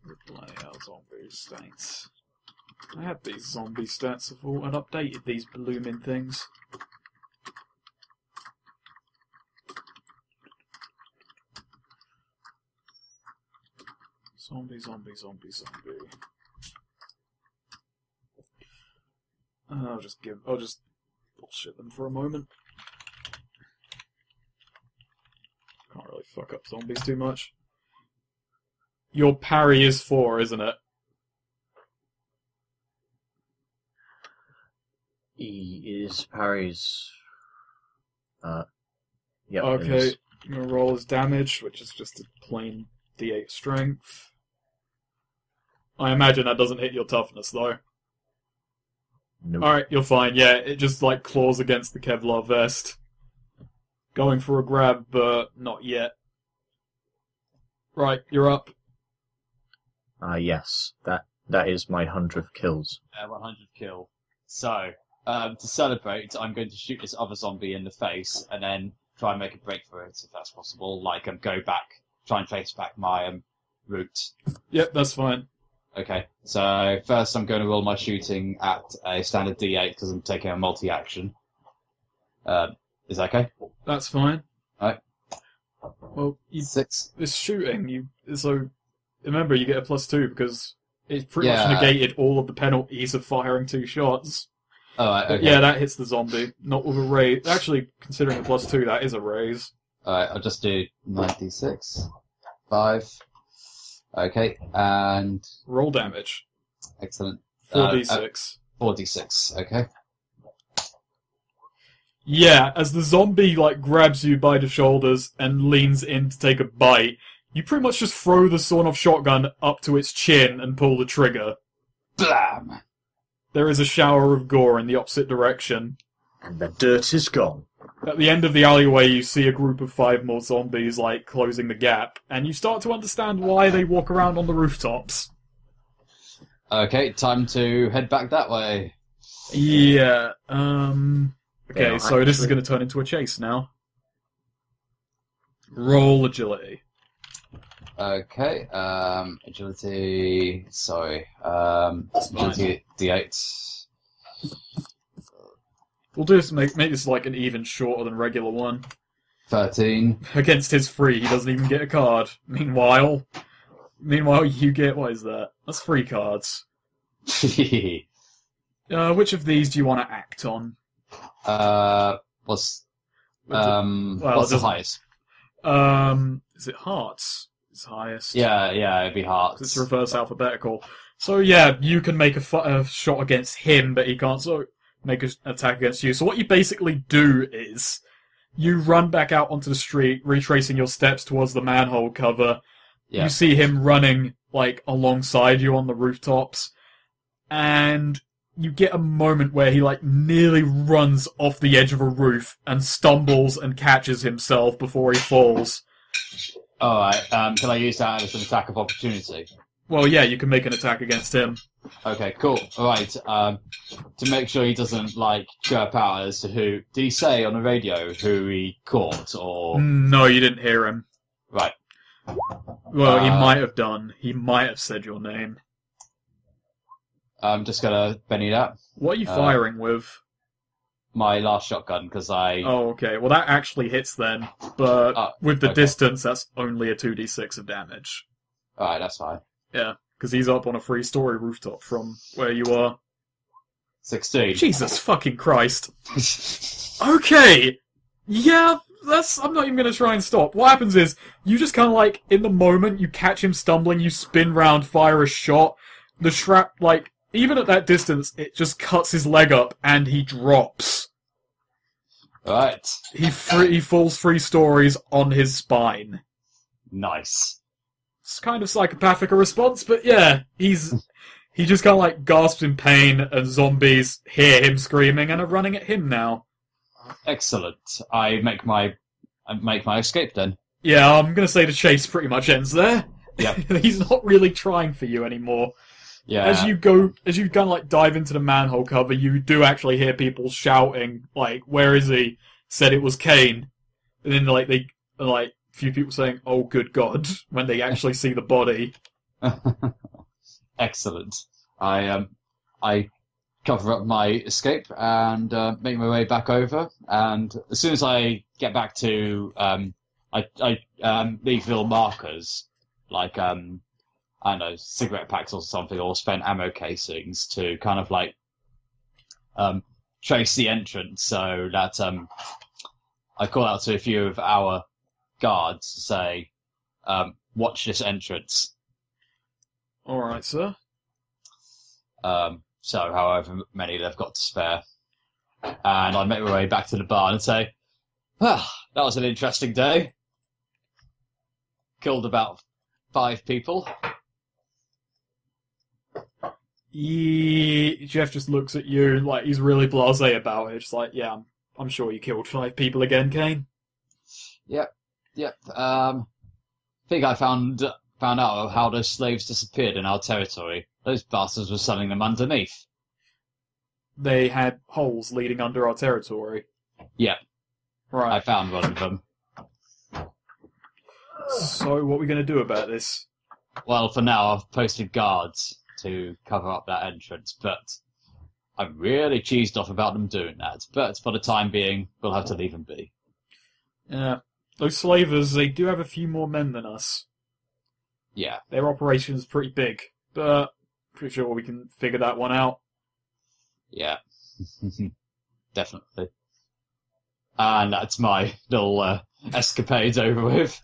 Replay our zombie stats. I had these zombie stats before and updated these blooming things. Zombie. I'll just bullshit them for a moment. Can't really fuck up zombies too much. Your parry is 4, isn't it? He is parries. Yeah. Okay, I'm gonna roll his damage, which is just a plain D8 strength. I imagine that doesn't hit your toughness, though. Nope. Alright, you're fine. Yeah, it just, claws against the Kevlar vest. Going for a grab, but not yet. Right, you're up. Yes. That is my 100th kills. 100 kill. So, to celebrate, I'm going to shoot this other zombie in the face and then try and make a break for it, if that's possible. Go back, try and trace back my route. Yep, that's fine. Okay, so first I'm going to roll my shooting at a standard D8 because I'm taking a multi-action. Is that okay? That's fine. Alright. Well, 6. this shooting, so remember you get a +2 because it's pretty Yeah. much negated all of the penalties of firing 2 shots. Alright, But okay. yeah, that hits the zombie. Not with a raise. Actually, considering the +2, that is a raise. Alright, I'll just do 96. 5. Okay, and Roll damage. excellent. 4d6. 4d6, okay. Yeah, as the zombie, grabs you by the shoulders and leans in to take a bite, you pretty much just throw the sawn-off shotgun up to its chin and pull the trigger. Blam! There is a shower of gore in the opposite direction. And the dirt is gone. At the end of the alleyway, you see a group of 5 more zombies, closing the gap, and you start to understand why they walk around on the rooftops. Okay, time to head back that way. Yeah, Okay, Yeah, so this is actually- going to turn into a chase now. Roll agility. Okay, agility, sorry, fine. agility D8. We'll just make this an even shorter than regular one. 13. Against his 3, he doesn't even get a card. Meanwhile, you get, what is that? That's 3 cards. Which of these do you want to act on? What's... Well, What's it the doesn't- highest? Is it hearts? It's highest. Yeah, it'd be hearts. It's reverse alphabetical. So yeah, you can make a shot against him, but he can't make an attack against you. So what you basically do is you run back out onto the street, retracing your steps towards the manhole cover. Yeah. You see him running like alongside you on the rooftops, and you get a moment where he like nearly runs off the edge of a roof and stumbles and catches himself before he falls. Alright, can I use that as an attack of opportunity? Well, yeah, you can make an attack against him. Okay, cool. Alright, to make sure he doesn't, like, chirp out as to who... Did he say on the radio who he caught, or... No, you didn't hear him. Right. Well, he might have done. He might have said your name. I'm just gonna Benny that. What are you firing with? My last shotgun, because I... Oh, okay. Well, that actually hits then, but with the okay. distance, that's only a 2d6 of damage. Alright, that's fine. Yeah, because he's up on a 3-story rooftop from where you are. 16. Jesus fucking Christ. Okay! Yeah, I'm not even going to try and stop. What happens is, you just kind of like, in the moment, you catch him stumbling, you spin round, fire a shot, the shrap, like, even at that distance, it just cuts his leg up, and he drops. Right. He falls 3 stories on his spine. Nice. It's kind of psychopathic a response, but yeah, he just kind of like gasps in pain, and zombies hear him screaming and are running at him now. Excellent. I make my escape then. Yeah, I'm gonna say the chase pretty much ends there. Yeah. He's not really trying for you anymore. Yeah. As you kind of like dive into the manhole cover, you do actually hear people shouting, like, "Where is he?" Said it was Cain, and then like a few people saying, "Oh, good God," when they actually see the body. Excellent. I cover up my escape and make my way back over. And as soon as I get back to, I leave little markers, like I don't know, cigarette packs or something, or spent ammo casings to kind of like trace the entrance, so that I call out to a few of our guards to say, watch this entrance. Alright, sir. So however many they've got to spare. And I make my way back to the barn and say, that was an interesting day. Killed about 5 people. Jeff just looks at you, like, he's really blasé about it. Just like, yeah, I'm sure you killed 5 people again, Cain. Yep. Think I found out how those slaves disappeared in our territory. Those bastards were selling them underneath. They had holes leading under our territory. Yep. I Right. found one of them. So, what are we going to do about this? Well, for now, I've posted guards to cover up that entrance, but I'm really cheesed off about them doing that. But for the time being, we'll have to leave them be. Yeah. Those slavers, they do have a few more men than us. Yeah. Their operation's pretty big, but pretty sure we can figure that one out. Yeah. Definitely. And that's my little escapades over with.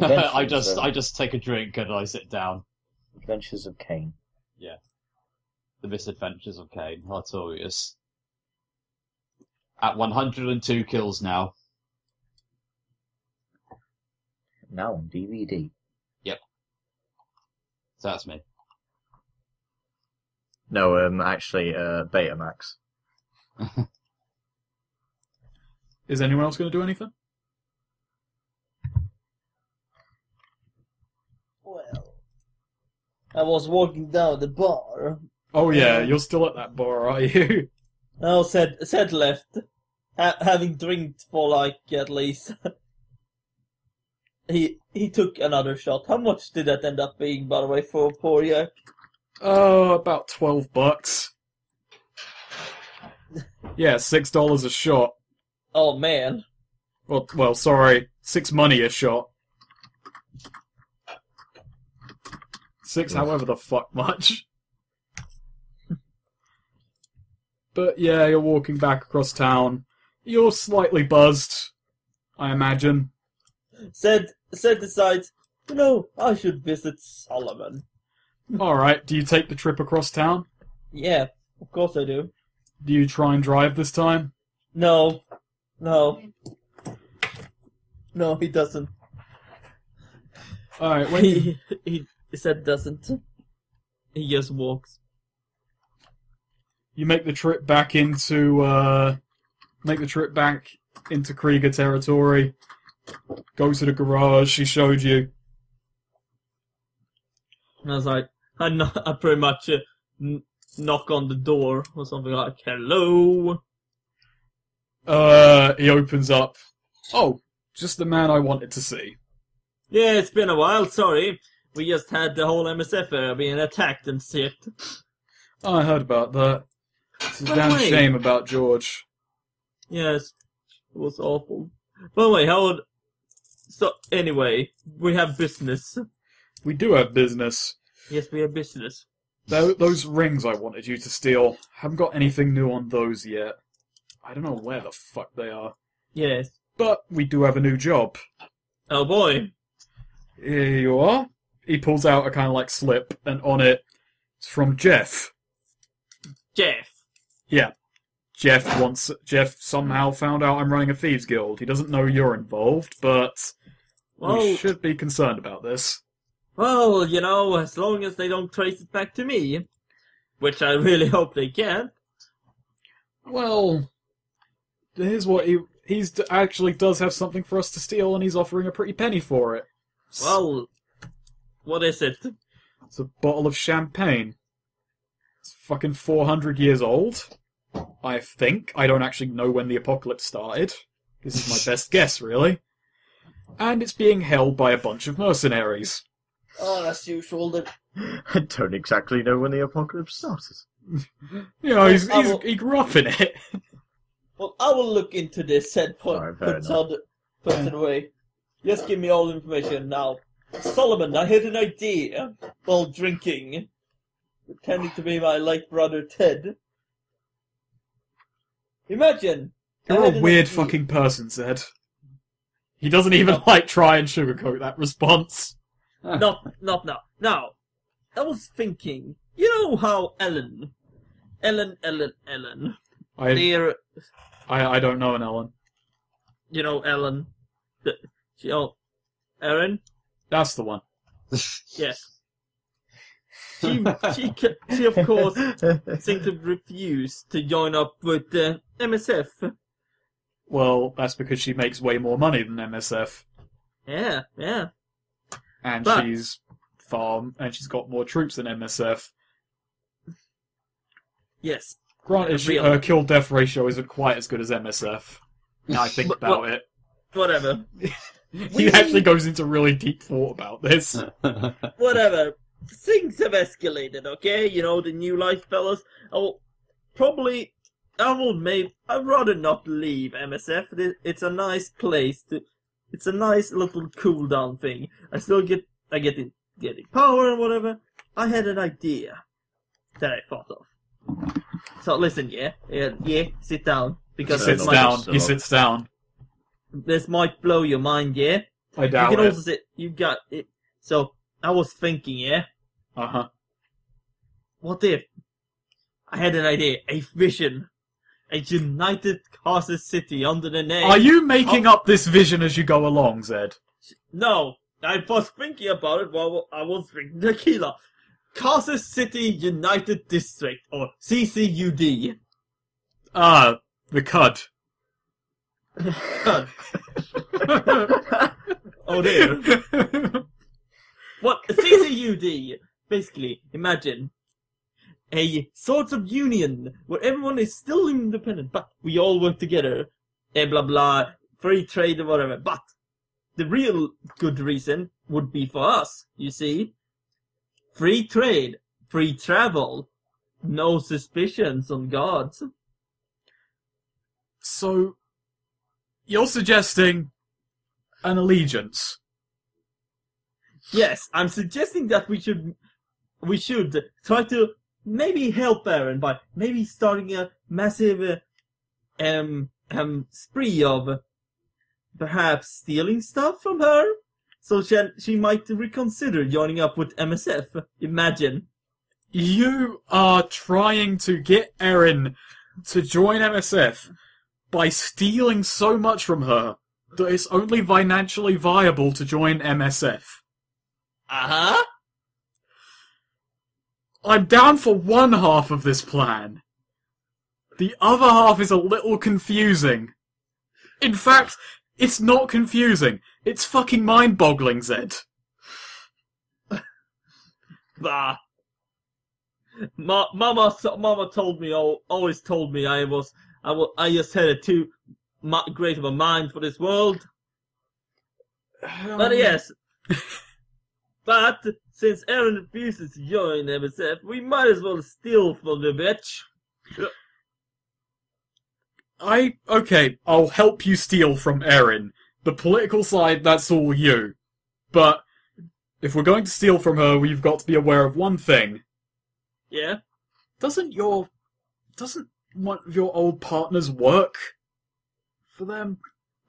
I just take a drink and I sit down. Adventures of Cain. Yeah. The Misadventures of Cain. Artorius. At 102 kills now. Now on DVD. So that's me. No, actually, Betamax. Is anyone else going to do anything? Well, I was walking down the bar. Oh yeah, you're still at that bar, are you? Oh, said left, having drinked for like at least. He took another shot. How much did that end up being, by the way, for poor Yak? Oh, about $12. Yeah, $6 a shot. Oh man. Well, sorry, 6 money a shot. 6, however the fuck much. But yeah, you're walking back across town. You're slightly buzzed. I imagine. Said decides, I should visit Solomon. Alright, do you take the trip across town? Yeah, of course I do. Do you try and drive this time? No, he doesn't. Alright, when you... He said doesn't. He just walks. You make the trip back into Krieger territory. Go to the garage she showed you. And I was like, I pretty much knock on the door or something like, hello. He opens up. Oh, just the man I wanted to see. Yeah, it's been a while, sorry. We just had the whole MSF area being attacked and shit. I heard about that. It's a By the damn way- shame about George. Yes, it was awful. By the way, so, anyway, we have business. We do have business. Yes, we have business. Those rings I wanted you to steal, haven't got anything new on those yet. I don't know where the fuck they are. Yes. But we do have a new job. Oh boy. Here you are. He pulls out a kind of like slip, and on it, it's from Jeff. Jeff. Yeah. Jeff somehow found out I'm running a thieves guild. He doesn't know you're involved, but we Well, should be concerned about this. well, as long as they don't trace it back to me, which I really hope they can't. Well, here's what he's actually does have something for us to steal, and he's offering a pretty penny for it. Well, what is it? It's a bottle of champagne. It's fucking 400 years old, I think. I don't actually know when the apocalypse started. This is my best guess, really. And it's being held by a bunch of mercenaries. Oh, that's usual. I don't exactly know when the apocalypse started. You know, Well, he grew up in it. Well, I will look into this, said Alright, fair puts it away. Just give me all the information now. Solomon, I had an idea while drinking, pretending to be my late brother Ted. Imagine! I You're had a an weird idea. fucking person, Zed. He doesn't even, try and sugarcoat that response. Not now. Now, I was thinking, you know how Ellen. I Dear, don't know an Ellen. you know Ellen. Erin? That's the one. Yes. She of course seemed to refuse to join up with the MSF. Well, that's because she makes way more money than MSF. Yeah. And But- she's she's got more troops than MSF. Yes. Granted, Real. her kill-death ratio isn't quite as good as MSF. Now I think But- about it. Whatever. He actually goes into really deep thought about this. Whatever. Things have escalated, okay? You know, the new life fellas. I'd rather not leave MSF. It's a nice place it's a nice little cool down thing. I get getting power and whatever. I had an idea that I thought of. So listen, yeah, sit down. Because He He sits might- down. He sits down. this might blow your mind, yeah? I doubt you can it. also say, you got it. So, I was thinking, yeah? Uh-huh. What if I had an idea, a vision, a united Casa City under the name... Are you making up this vision as you go along, Zed? No, I was thinking about it while I was drinking tequila. Casa City United District, or CCUD. Ah, the cud. God. Oh dear. What? CCUD! Basically, imagine a sort of union where everyone is still independent, but we all work together. Blah blah, free trade or whatever. But the real good reason would be for us, you see. Free trade, free travel, no suspicions on guards. So, you're suggesting an allegiance? Yes, I'm suggesting that we should try to maybe help Aaron by maybe starting a massive spree of perhaps stealing stuff from her? So she might reconsider joining up with MSF. Imagine. You are trying to get Erin to join MSF by stealing so much from her that it's only financially viable to join MSF. Uh-huh. I'm down for one half of this plan. The other half is a little confusing. In fact, it's not confusing. It's fucking mind-boggling, Zed. Bah. Mama told me, always told me I just had a too great of a mind for this world. But yes. But since Aaron refuses to join MSF, we might as well steal from the bitch. Okay, I'll help you steal from Erin. The political side, that's all you. But if we're going to steal from her, we've got to be aware of one thing. Yeah? Doesn't one of your old partners work for them?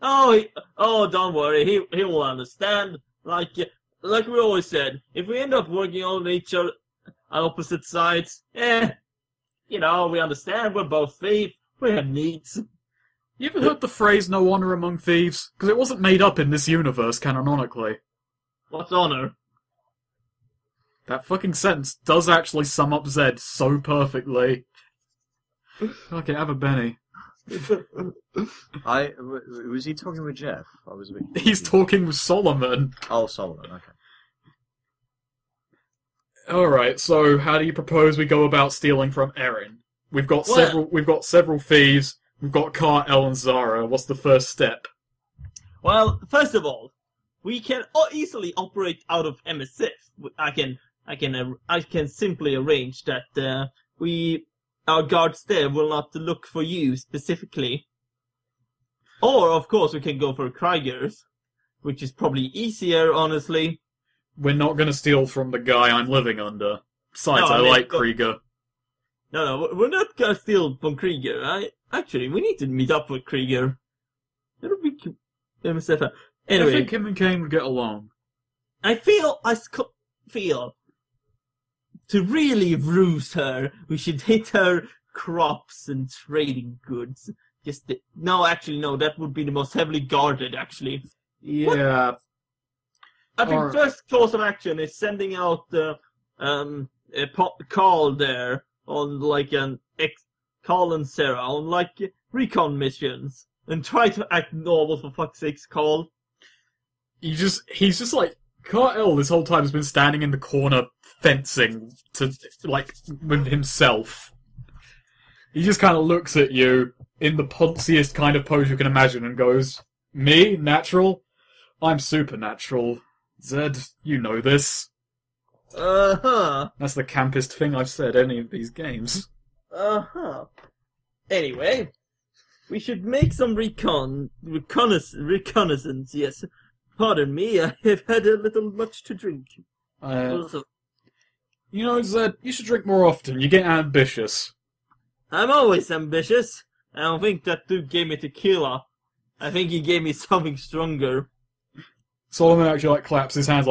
Oh, don't worry. He will understand. Like we always said, if we end up working on each other on opposite sides, we understand. We're both thieves. We have needs. You ever heard the phrase "no honor among thieves"? Because it wasn't made up in this universe canonically. What's honor? That fucking sentence does actually sum up Zed so perfectly. Okay, have a Benny. Was he talking with Jeff? I was a bit... He's talking with Solomon. Oh, Solomon. Okay. Alright, so how do you propose we go about stealing from Erin? We've got several thieves. We've got Carl and Zara. What's the first step? Well, first of all, we can easily operate out of MSF. I can simply arrange that our guards there will not look for you specifically. Or, of course, we can go for Krieger's, which is probably easier, honestly. We're not going to steal from the guy I'm living under. Besides, I like Krieger. No, we're not gonna steal from Krieger. Actually, we need to meet up with Krieger. It'll be MSF. Anyway, I think him and Cain would get along. I feel to really ruse her, we should hit her crops and trading goods. No, that would be the most heavily guarded, actually. Yeah. I think first course of action is sending out a call there on Carl and Sarah on recon missions and try to act normal for fuck's sakes, Carl. He's just like Carl this whole time has been standing in the corner fencing with himself. He just kind of looks at you in the ponziest kind of pose you can imagine and goes, "Me? Natural? I'm supernatural. Zed, you know this." Uh-huh. That's the campest thing I've said any of these games. Uh-huh. Anyway, we should make some reconnaissance, yes. Pardon me, I have had a little much to drink. You know, Zed, you should drink more often. You get ambitious. I'm always ambitious. I don't think that dude gave me tequila. I think he gave me something stronger. Solomon actually claps his hands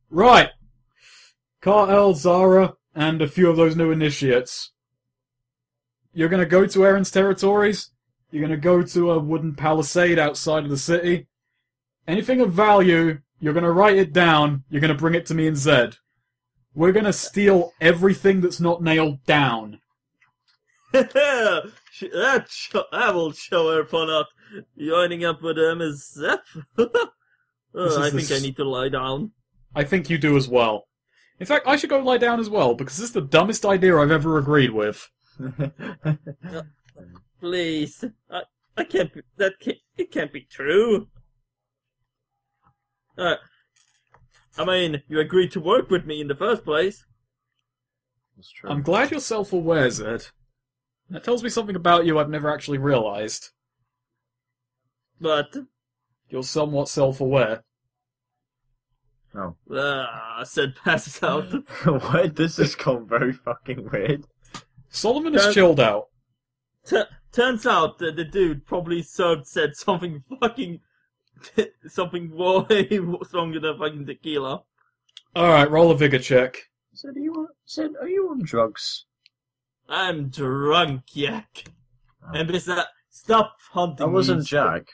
right! Carl, Zara, and a few of those new initiates. You're gonna go to Erin's territories. You're gonna go to a wooden palisade outside of the city. Anything of value, you're gonna write it down. You're gonna bring it to me and Zed. We're gonna steal everything that's not nailed down. That will show her for not joining up with MSF. I think I need to lie down. I think you do as well. In fact, I should go lie down as well, because this is the dumbest idea I've ever agreed with. Please. I can't be, it can't be true. I mean, you agreed to work with me in the first place. That's true. I'm glad you're self-aware, Zed. That tells me something about you I've never actually realized. But? You're somewhat self-aware. Oh. Said passes out. Why does this come very fucking weird? Solomon is chilled out. Turns out that the dude probably said something fucking something way stronger than fucking tequila. Alright, roll a vigor check. Said, are you on drugs? I'm drunk, Yak. And besides, stop hunting That wasn't me. Jack.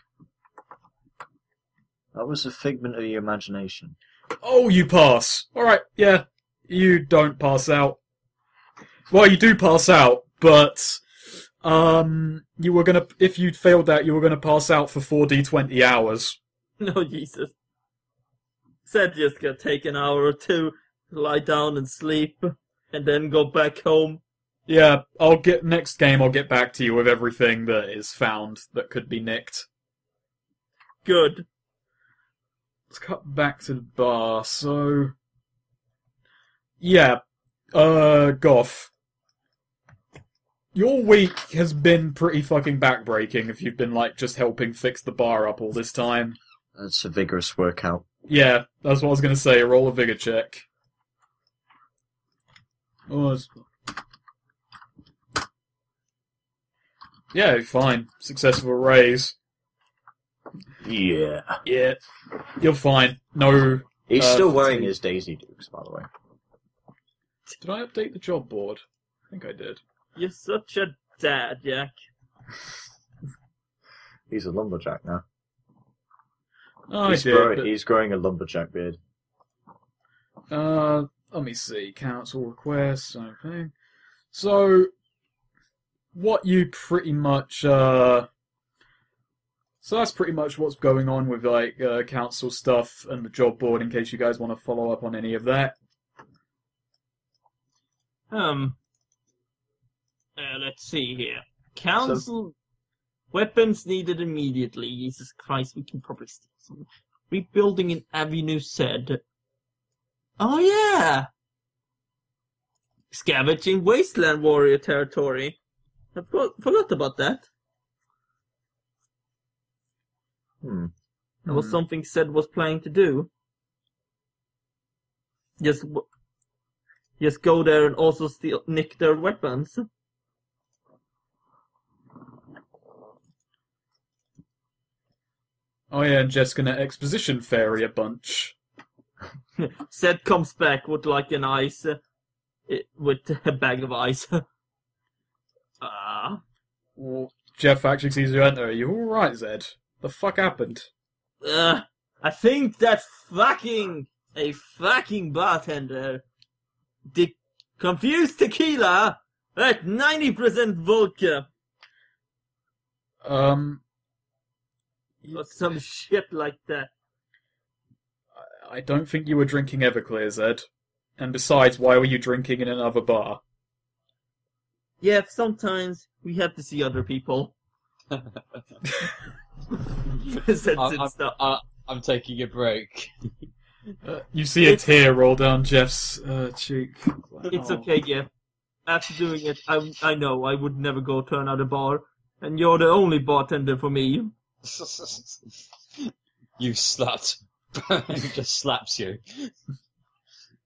That was a figment of your imagination. Oh, you pass. Alright, yeah. You don't pass out. Well, you do pass out, but you were gonna, if you'd failed that, you were gonna pass out for 4d20 hours. No, Jesus. Said just gonna take an hour or two to lie down and sleep, and then go back home. Yeah, next game I'll get back to you with everything that is found that could be nicked. Good. Let's cut back to the bar, so... Yeah, Goff. Your week has been pretty fucking backbreaking if you've been, like, just helping fix the bar up all this time. That's a vigorous workout. Yeah, that's what I was gonna say, roll a vigor check. Oh, yeah, fine. Successful raise. Yeah. Yeah, you're fine. No... He's still wearing fatigue. his Daisy Dukes, by the way. Did I update the job board? I think I did. You're such a dad, Jack. He's a lumberjack now. Oh, He's, I did, but... he's growing a lumberjack beard. Let me see. Council requests, okay. So, what you pretty much, So that's pretty much what's going on with, like, council stuff and the job board, in case you guys want to follow up on any of that. Let's see here. Council... Weapons needed immediately. Jesus Christ, we can probably steal some. Rebuilding an avenue said. Oh yeah! Scavenging wasteland warrior territory. I forgot about that. That was something Said was planning to do. Just go there and also nick their weapons. Oh yeah, and just gonna exposition fairy a bunch. Said comes back with like an ice, with a bag of ice. Well, Jeff actually sees you enter. Are you alright, Zed? The fuck happened? I think that a fucking bartender confused tequila at 90% vodka. Or some shit like that. I don't think you were drinking Everclear, Zed. And besides, why were you drinking in another bar? Yeah, sometimes we have to see other people. I'm taking a break. You see a tear roll down Jeff's cheek. It's Oh. okay, yeah. After doing it, I know I would never go to another bar, and you're the only bartender for me. You slut. He just slaps you.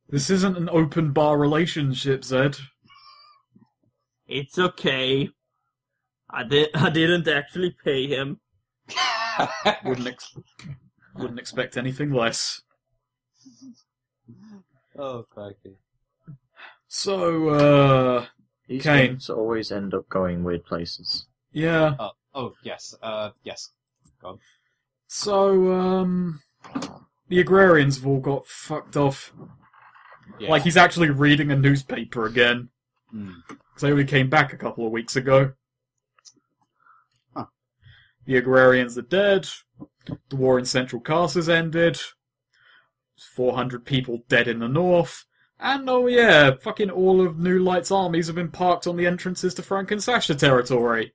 This isn't an open bar relationship, Zed. It's okay. I didn't actually pay him. Wouldn't expect anything less. Oh, crikey. So, These Cain. games always end up going weird places. yeah. Oh, yes. Yes. Go on. So, the agrarians have all got fucked off. Yeah. Like, he's actually reading a newspaper again. Because they only came back a couple of weeks ago. Huh. The agrarians are dead. The war in Central Cast has ended. 400 people dead in the north. And, oh yeah, fucking all of New Light's armies have been parked on the entrances to Frank and Sasha territory.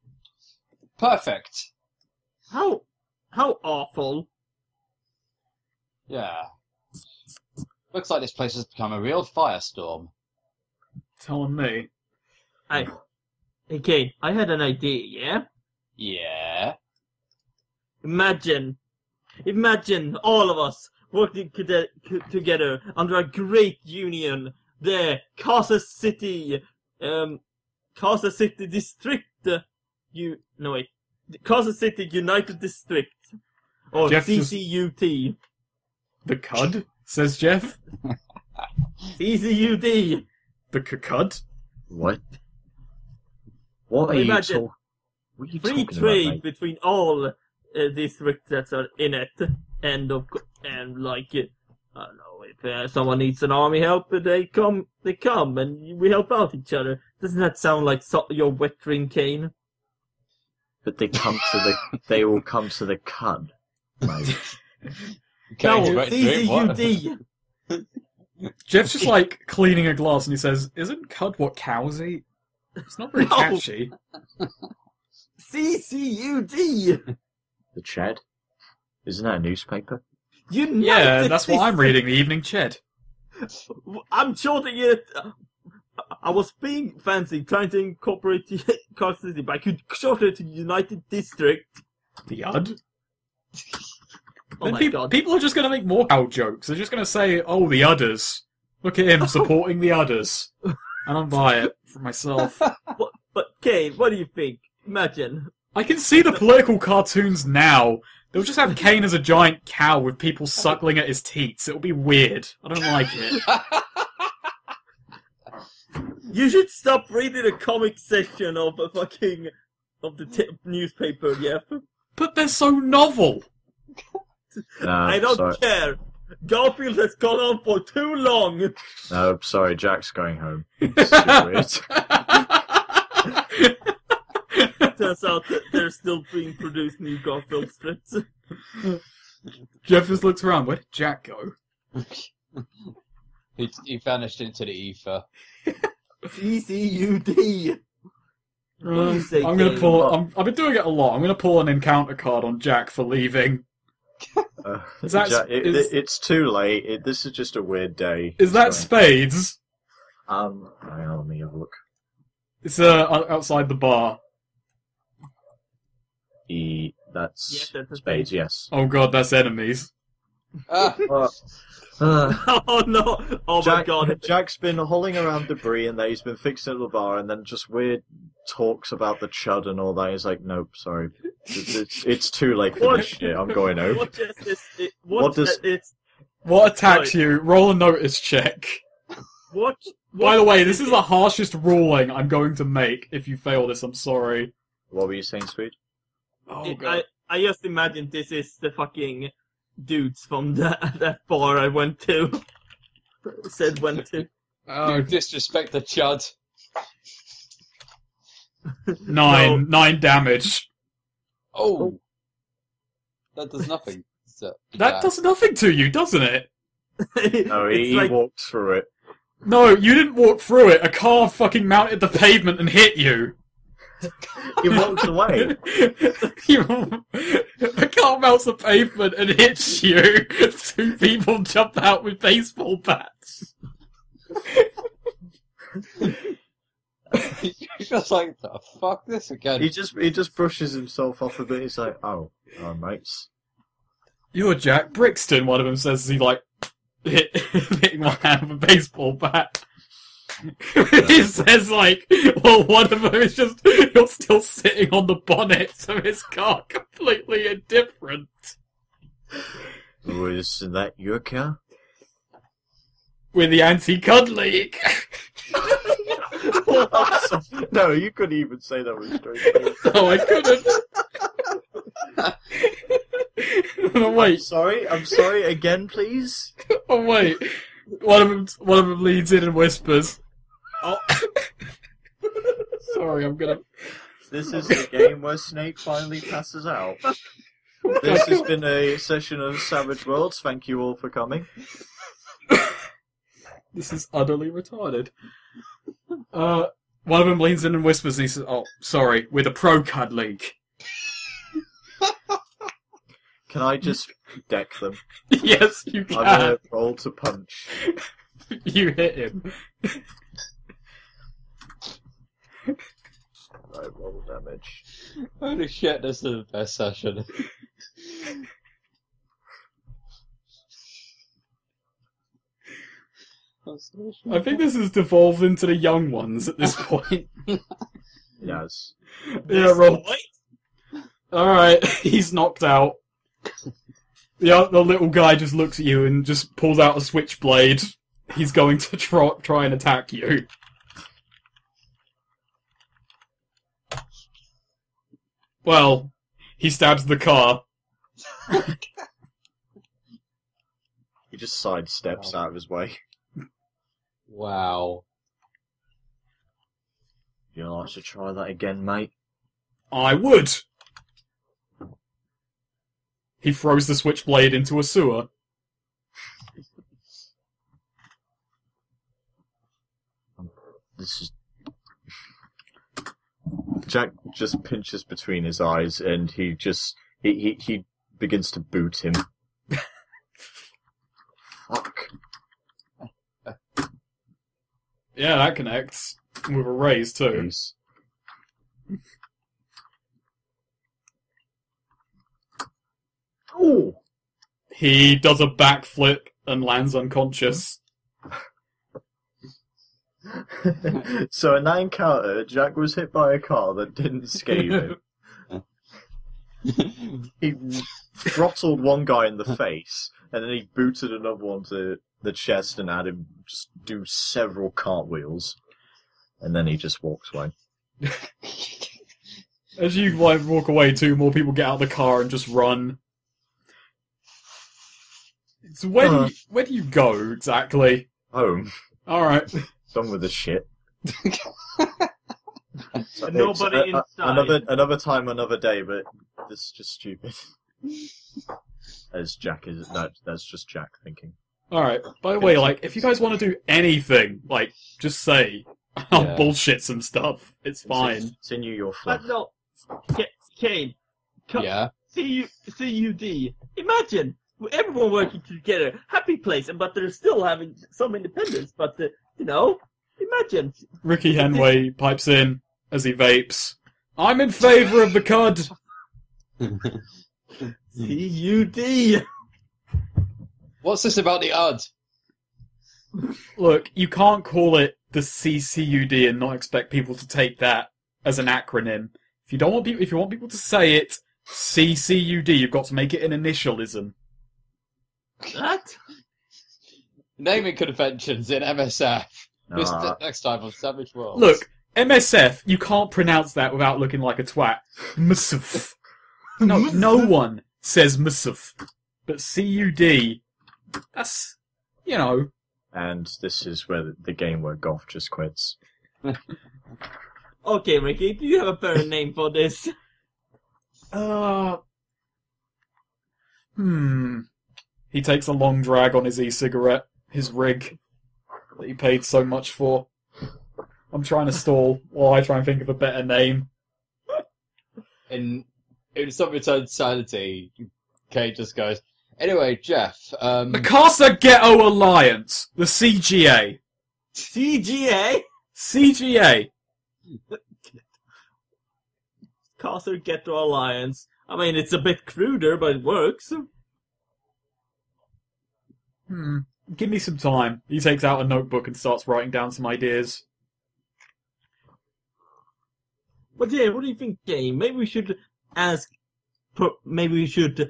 Perfect. How awful. Yeah. Looks like this place has become a real firestorm. Telling me. Hey, Kane, I had an idea, yeah? Yeah. Imagine all of us working together under a great union. The Casa City District. The Casa City United District Or Jeff just- CCUT. The cud, says Jeff. CCUT. The cud. What? What are you Imagine talking? What are you Free talking trade about, mate? between all districts that are in it, and like I don't know, if someone needs an army help, they come, and we help out each other. Doesn't that sound like your wet dream, Cain? But they will come to the cud, mate. Kane's No, wet dream, what? CCUD. Jeff's just like cleaning a glass and he says, "Isn't cud what cows eat?" It's not very No. catchy. CCUD. The Ched? Isn't that a newspaper? United Yeah, that's what I'm District. reading, the Evening Ched. I'm shorting it. I was being fancy, trying to incorporate Carl City, but I could shorten it to United District. The Ud? Oh Then my god. people are just going to make more cow jokes. They're just going to say, "Oh, the udders. Look at him supporting the udders." I don't buy it for myself. But Cain, what do you think? Imagine. I can see the political cartoons now. They'll just have Cain as a giant cow with people suckling at his teats. It'll be weird. I don't like it. You should stop reading the comic section of the newspaper, Jeff. But they're so novel. I don't sorry. care. Garfield has gone on for too long. No, sorry, Jack's going home. It's too weird. Turns out that they're still being produced new Garfield strips. Jeff just looks around. Where did Jack go? He vanished into the ether. CCUD. What do you say, I'm gonna Cain? pull. I've been doing it a lot. I'm gonna pull an encounter card on Jack for leaving. Is that Jack, is- it's too late. This is just a weird day. Is that Sorry. spades? Hang on, let me have a look. It's outside the bar. That's Yes, that's a spades. spade. Yes. Oh god, that's enemies. Ah, Oh no! Oh my god! Jack's been hauling around debris and that he's been fixing at the bar, and then just weird talks about the chud and all that. He's like, nope, sorry, it's too late for What? this shit. I'm going home. What is this? What does- What attacks Right. you? Roll a notice check. What? By the way, this is the harshest ruling I'm going to make. If you fail this, I'm sorry. What were you saying, Speed? Oh god. I just imagine this is the fucking dudes from that bar I went to. Went to. Oh, you disrespect the chud. 9 damage. Oh. That does nothing. That does nothing to you, doesn't it? No, It's he like- walked through it. No, you didn't walk through it. A car fucking mounted the pavement and hit you. He walked away. A car mounts the pavement and hits you. 2 people jump out with baseball bats. He's just like, "Oh, fuck this again." He just brushes himself off a bit. He's like, oh, mates. You're Jack Brixton, one of them says as he, like, hitting my hand with a baseball bat. He says, like, well, one of them is just, you're still sitting on the bonnet of his car, completely indifferent. Oh, isn't that your car? With the anti-cud league. No, you couldn't even say that with a straight face. No, I couldn't. Oh, wait. I'm sorry, again, please? Oh, wait. One of them leans in and whispers. Oh. Sorry, I'm gonna... This is the game where Snake finally passes out. This has been a session of Savage Worlds. Thank you all for coming. This is utterly retarded. One of them leans in and whispers, and he says, "Oh, sorry, we're the Pro Cud League." Can I just deck them? Yes, you I'm can. gonna roll to punch. You hit him. Right, roll damage. Holy shit, this is the best session. I think this has devolved into the young ones at this point. Yes. Yeah, roll. Alright, he's knocked out. The little guy just looks at you and just pulls out a switchblade. He's going to try and attack you. Well, he stabs the car. He just sidesteps out of his way. Wow. You'd like to try that again, mate? I would! He throws the switchblade into a sewer. This is... Jack just pinches between his eyes and he begins to boot him. Fuck. Yeah, that connects. With a raise, too. Jeez. Ooh! He does a backflip and lands unconscious. So in that encounter, Jack was hit by a car that didn't scathe him. He throttled one guy in the face, and then he booted another one to the chest and had him just do several cartwheels. And then he just walks away. As you walk away, 2 more people get out of the car and just run. So where do you go exactly? Home. Alright. Done with this shit. Nobody inside. Another time, another day, but this is just stupid. As Jack is... No, that's just Jack thinking. Alright, by the way, if you guys want to do anything, just say. I'll Yeah. bullshit some stuff. It's fine. Continue your fluff. No. Cain. Yeah. CUD. Imagine everyone working together, happy place, but they're still having some independence. But imagine. Ricky Henway pipes in as he vapes. I'm in favour of the cud! CUD. What's this about the UD? Look, you can't call it the CCUD and not expect people to take that as an acronym. If you want people to say it, CCUD, you've got to make it an initialism. What? Naming conventions in MSF. This Nah. next time on Savage World. Look, MSF, you can't pronounce that without looking like a twat. MSF. No one says MSF. But CUD, that's, And this is where the game where Goff just quits. Okay, Ricky, do you have a better name for this? He takes a long drag on his e-cigarette, his rig, that he paid so much for. I'm trying to stall while I try and think of a better name. In some return to sanity, Kay just goes, anyway, Jeff, The Casa Ghetto Alliance, the CGA. CGA? CGA. Castle Ghetto Alliance. I mean, it's a bit cruder, but it works. Give me some time. He takes out a notebook and starts writing down some ideas. But yeah, what do you think, Game? Maybe we should ask... Maybe we should...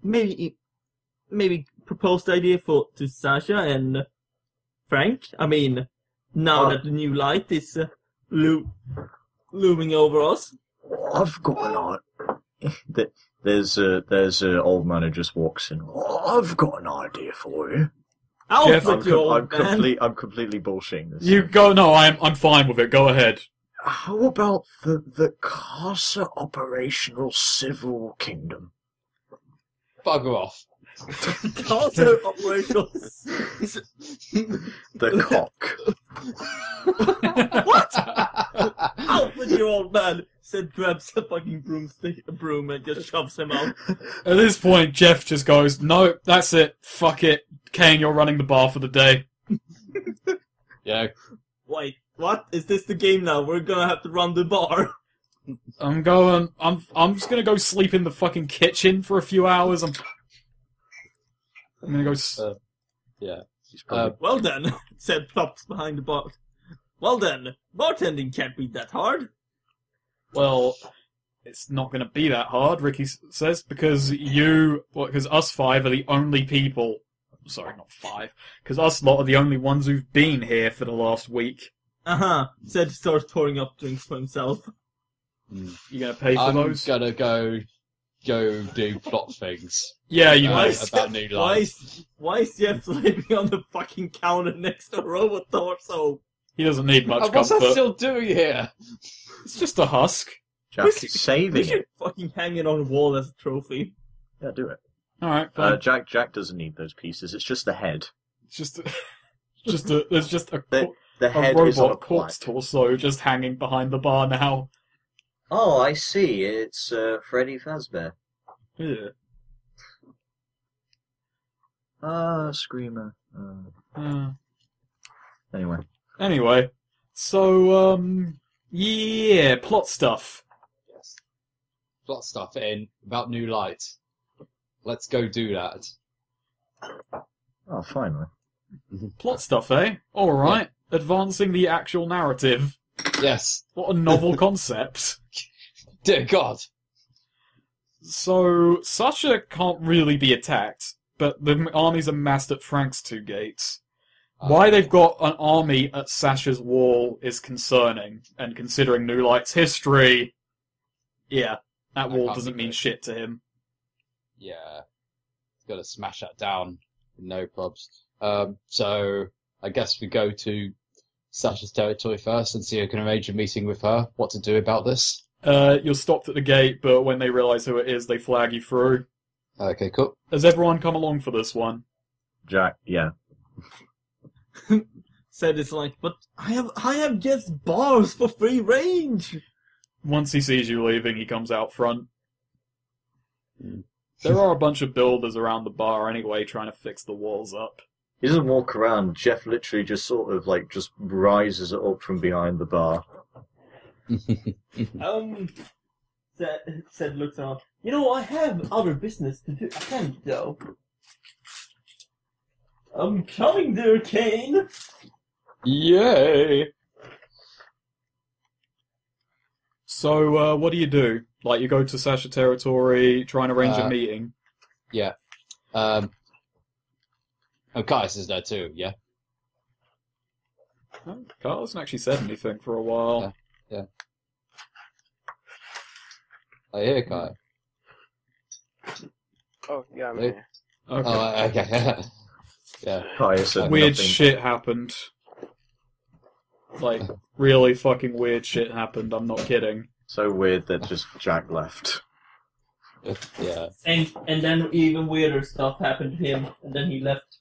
Maybe propose the idea to Sasha and Frank? I mean, now that the new light is looming over us. I've got an idea. There's a old man who just walks in. I've got an idea for you. Jeff, Outfit you, old man. I'm completely bullshitting this. You go, no, I'm fine with it, go ahead. How about the Casa Operational Civil Kingdom? bugger off. Also operational. The cock. What? Out with you, old man! Sid grabs a fucking broom and just shoves him out. At this point, Jeff just goes, no, that's it, fuck it. Cain, you're running the bar for the day. Yeah. Wait, what? Is this the game now? We're gonna have to run the bar. I'm just gonna go sleep in the fucking kitchen for a few hours. I'm gonna go... Yeah. Well then, Sid plops behind the bar. Well then, bartending can't be that hard. Well, it's not going to be that hard, Ricky says, because because us five are the only people... Sorry, not five. Because us lot are the only ones who've been here for the last week. Said starts pouring up drinks for himself. You going to pay for those? I'm gonna go do plot things. Yeah, you might. About New Light. Why is Jeff sleeping on the fucking counter next to Robot Torso? He doesn't need much What's comfort. that still doing here? It's just a husk. Jack's We saving should it. fucking hang it on a wall as a trophy. Yeah, do it. Alright, fine. Jack doesn't need those pieces. It's just the head. It's there's just a The head is on a robot corpse plaque. torso just hanging behind the bar now. Oh, I see. It's Freddy Fazbear. Yeah. Screamer. Uh, Anyway. anyway, so, yeah, plot stuff. Yes. Plot stuff about New Light. Let's go do that. Oh, finally. Plot stuff, eh? Alright. Advancing the actual narrative. Yes. What a novel concept. Dear God. So, Sasha can't really be attacked, but the armies are massed at Frank's two gates. Why they've got an army at Sasha's wall is concerning, and considering New Light's history, yeah, that wall can't doesn't be mean good. shit to him. Yeah. Gotta smash that down. No probs. So, I guess we go to Sasha's territory first and see who can arrange a meeting with her. What to do about this. You're stopped at the gate, but when they realise who it is, they flag you through. Okay, cool. Has everyone come along for this one? Jack, yeah. Said it's like, but I have just bars for free range. Once he sees you leaving, he comes out front. There are a bunch of builders around the bar anyway, trying to fix the walls up. He doesn't walk around. Jeff literally just sort of just rises it up from behind the bar. Said looks around. You know, I have other business to do. I can't though. I'm coming there, Cain. Yay! So, what do? Like, you go to Sasha territory, try and arrange a meeting. Yeah. Oh, Kaius is there too, yeah? Oh, Carl hasn't actually said anything for a while. Yeah. I hear Kai. Oh, yeah, I'm Hey. here. Okay. Oh, okay. Yeah. Pius said Weird nothing. shit happened. Like, really fucking weird shit happened, I'm not kidding. So weird that just Jack left. Yeah. And then even weirder stuff happened to him, and then he left.